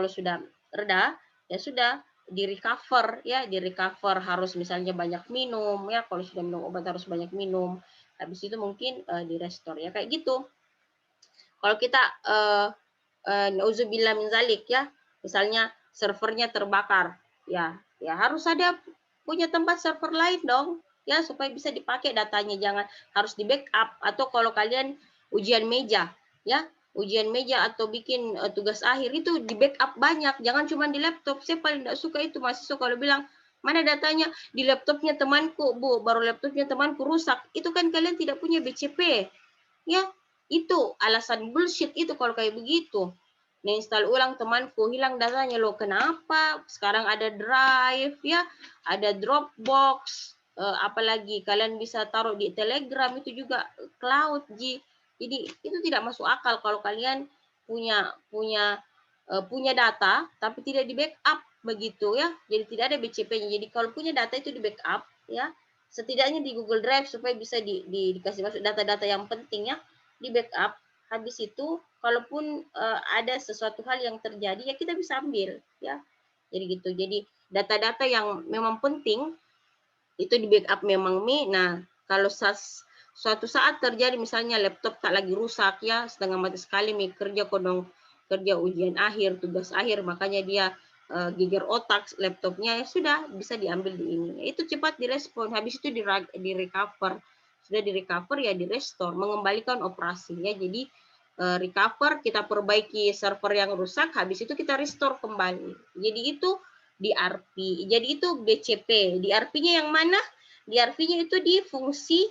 sudah reda, ya sudah di recover ya, di recover harus misalnya banyak minum ya, kalau sudah minum obat harus banyak minum. Habis itu mungkin di restore ya kayak gitu. Kalau kita nauzubillah min zalik ya, misalnya servernya terbakar, ya harus ada punya tempat server lain dong, ya supaya bisa dipakai datanya, jangan harus di backup. Atau kalau kalian ujian meja, ya ujian meja atau bikin tugas akhir itu di backup banyak, jangan cuma di laptop. Saya paling tidak suka itu mahasiswa kalau bilang mana datanya di laptopnya temanku, Bu, baru laptopnya temanku rusak. Itu kan kalian tidak punya BCP, ya. Itu alasan bullshit itu kalau kayak begitu. Install ulang temanku, hilang datanya loh. Kenapa? Sekarang ada Drive ya, ada Dropbox, apalagi kalian bisa taruh di Telegram, itu juga cloud Ji. Jadi itu tidak masuk akal kalau kalian punya data tapi tidak di backup begitu ya. Jadi tidak ada BCP-nya. Jadi kalau punya data itu di backup ya, setidaknya di Google Drive supaya bisa dikasih masuk data-data yang penting ya, di backup. Habis itu kalaupun ada sesuatu hal yang terjadi ya kita bisa ambil ya. Jadi gitu. Jadi data-data yang memang penting itu di backup memang Nah, kalau suatu saat terjadi misalnya laptop tak lagi rusak ya, setengah mati sekali kerja ujian akhir, tugas akhir, makanya dia geger otak laptopnya, ya sudah bisa diambil di ini. Itu cepat direspon, habis itu di recover. Sudah di recover ya di restore, mengembalikan operasi ya. Jadi recover, kita perbaiki server yang rusak, habis itu kita restore kembali. Jadi itu di RP. Jadi itu BCP. Di RP-nya yang mana? Di RP-nya itu di fungsi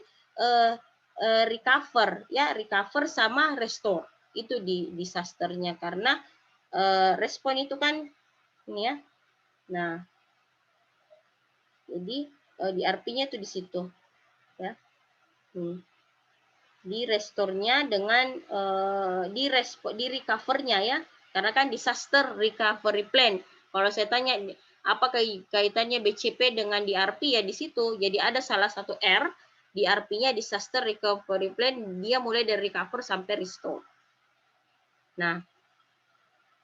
recover ya, recover sama restore. Itu di disasternya karena respon itu kan ini ya. Nah, jadi di RP-nya itu di situ ya. Di restore-nya dengan di recover-nya ya. Karena kan disaster recovery plan. Kalau saya tanya apa kaitannya BCP dengan DRP ya di situ. Jadi ada salah satu R, DRP-nya disaster recovery plan, dia mulai dari recover sampai restore. Nah,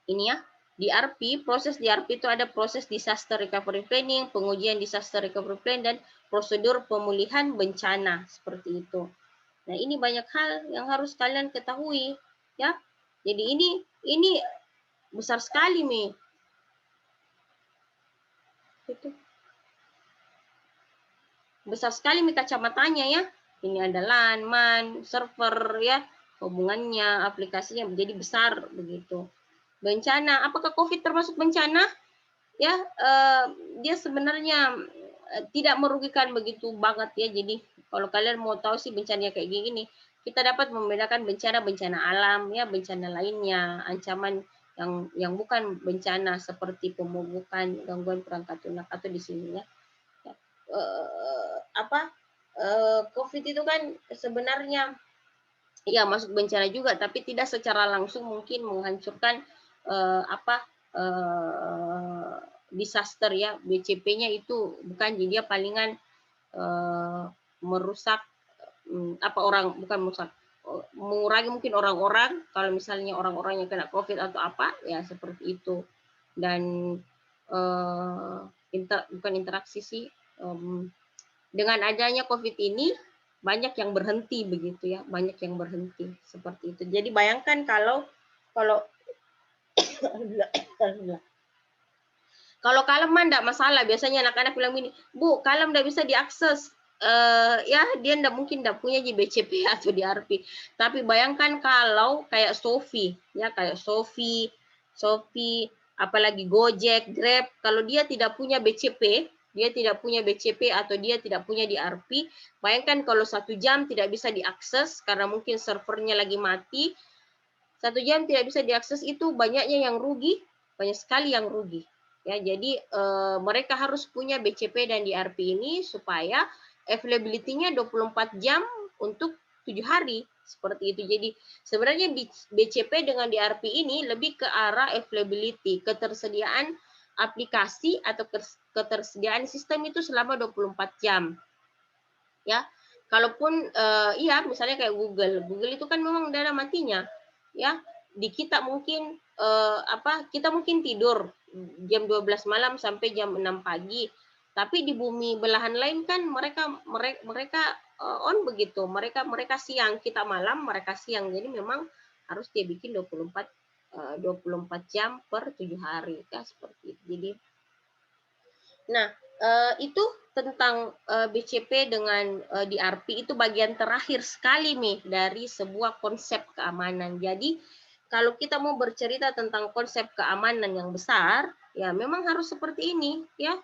ini ya. DRP, proses DRP itu ada proses Disaster Recovery Planning, pengujian Disaster Recovery Plan, dan prosedur pemulihan bencana, seperti itu. Nah, ini banyak hal yang harus kalian ketahui, ya. Jadi ini besar sekali, Mi. Itu. Besar sekali Mi kacamatanya, ya. Ini ada LAN, MAN, server, ya. Hubungannya, aplikasinya menjadi besar begitu. Bencana, apakah COVID termasuk bencana? Ya, dia sebenarnya tidak merugikan begitu banget ya. Jadi kalau kalian mau tahu sih bencananya kayak gini, kita dapat membedakan bencana alam ya, bencana lainnya, ancaman yang bukan bencana seperti pemubukan, gangguan perangkat lunak atau di sini ya. COVID itu kan sebenarnya ya masuk bencana juga, tapi tidak secara langsung mungkin menghancurkan eh, disaster ya. BCP-nya itu bukan, jadi dia palingan merusak orang, bukan merusak, mengurangi mungkin orang-orang, kalau misalnya orang-orang yang kena COVID atau apa ya seperti itu. Dan bukan interaksi sih, dengan adanya COVID ini banyak yang berhenti begitu ya, banyak yang berhenti seperti itu. Jadi bayangkan kalau kalau kalem mah enggak masalah, biasanya anak-anak bilang gini, Bu, kalem enggak bisa diakses. Ya dia enggak mungkin enggak punya BCP atau DRP. Tapi bayangkan kalau kayak Shopee, ya kayak Shopee, apalagi Gojek, Grab, kalau dia tidak punya BCP, atau dia tidak punya DRP, bayangkan kalau 1 jam tidak bisa diakses karena mungkin servernya lagi mati, 1 jam tidak bisa diakses, itu banyaknya yang rugi, banyak sekali yang rugi. Ya, jadi mereka harus punya BCP dan DRP ini supaya availability-nya 24 jam untuk 7 hari, seperti itu. Jadi sebenarnya BCP dengan DRP ini lebih ke arah availability, ketersediaan aplikasi atau ketersediaan sistem itu selama 24 jam. Ya, kalaupun iya misalnya kayak Google itu kan memang udah ada matinya. Ya, di kita mungkin kita mungkin tidur jam 12 malam sampai jam 6 pagi. Tapi di bumi belahan lain kan mereka on begitu. Mereka siang, kita malam, mereka siang. Jadi memang harus dia bikin 24 jam per 7 hari ya, seperti itu. Jadi nah, itu tentang BCP dengan DRP itu bagian terakhir sekali nih dari sebuah konsep keamanan. Jadi kalau kita mau bercerita tentang konsep keamanan yang besar, ya memang harus seperti ini ya.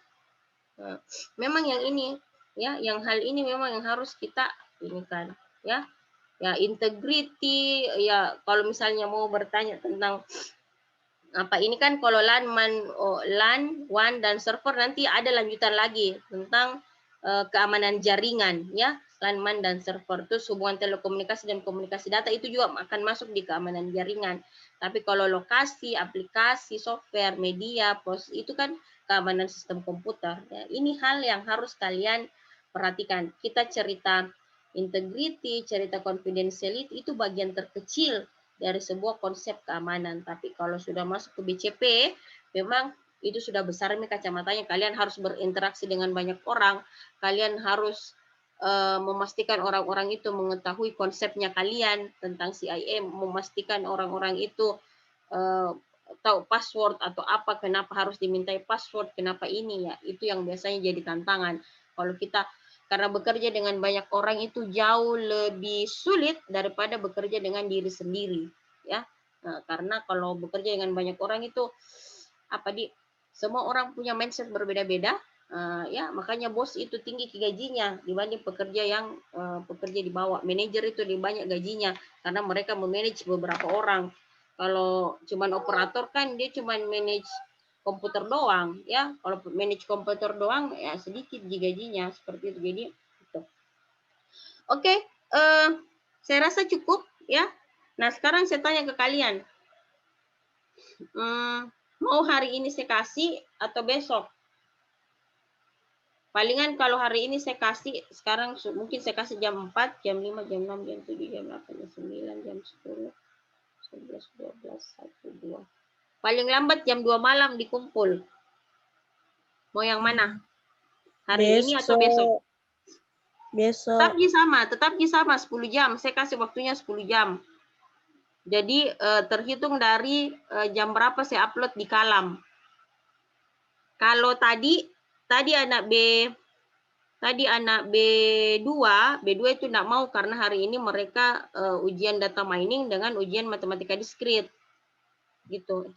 Memang yang ini ya, yang hal ini memang yang harus kita ini kan ya. Ya integrity ya, kalau misalnya mau bertanya tentang ini kan kalau LAN, WAN dan server, nanti ada lanjutan lagi tentang keamanan jaringan ya, LAN, WAN dan server. Terus hubungan telekomunikasi dan komunikasi data itu juga akan masuk di keamanan jaringan. Tapi kalau lokasi, aplikasi, software, media, proses itu kan keamanan sistem komputer. Ya. Ini hal yang harus kalian perhatikan. Kita cerita integrity, cerita confidentiality itu bagian terkecil dari sebuah konsep keamanan. Tapi kalau sudah masuk ke BCP, memang itu sudah besar nih kacamatanya. Kalian harus berinteraksi dengan banyak orang. Kalian harus memastikan orang-orang itu mengetahui konsepnya kalian tentang CIA, memastikan orang-orang itu tahu password atau apa, kenapa harus dimintai password, kenapa ini ya. Itu yang biasanya jadi tantangan. Kalau kita karena bekerja dengan banyak orang itu jauh lebih sulit daripada bekerja dengan diri sendiri, ya. Nah, karena kalau bekerja dengan banyak orang itu semua orang punya mindset berbeda-beda, ya makanya bos itu tinggi gajinya dibanding pekerja yang pekerja di bawah. Manajer itu lebih banyak gajinya karena mereka memanage beberapa orang. Kalau cuman operator kan dia cuman manage komputer doang ya, kalau manage komputer doang ya sedikit gajinya, seperti itu. Jadi gitu. Oke, saya rasa cukup ya. Nah sekarang saya tanya ke kalian, mau hari ini saya kasih atau besok? Palingan kalau hari ini saya kasih, sekarang mungkin saya kasih jam 4, jam 5, jam 6, jam 7, jam 8, jam 9, jam 10, 11, 12, 1, 2. Paling lambat jam 2 malam dikumpul. Mau yang mana? Hari ini atau besok? Besok. Tetap sama 10 jam. Saya kasih waktunya 10 jam. Jadi terhitung dari jam berapa saya upload di Kalam. Kalau tadi anak B2 itu enggak mau karena hari ini mereka ujian data mining dengan ujian matematika diskrit. Gitu.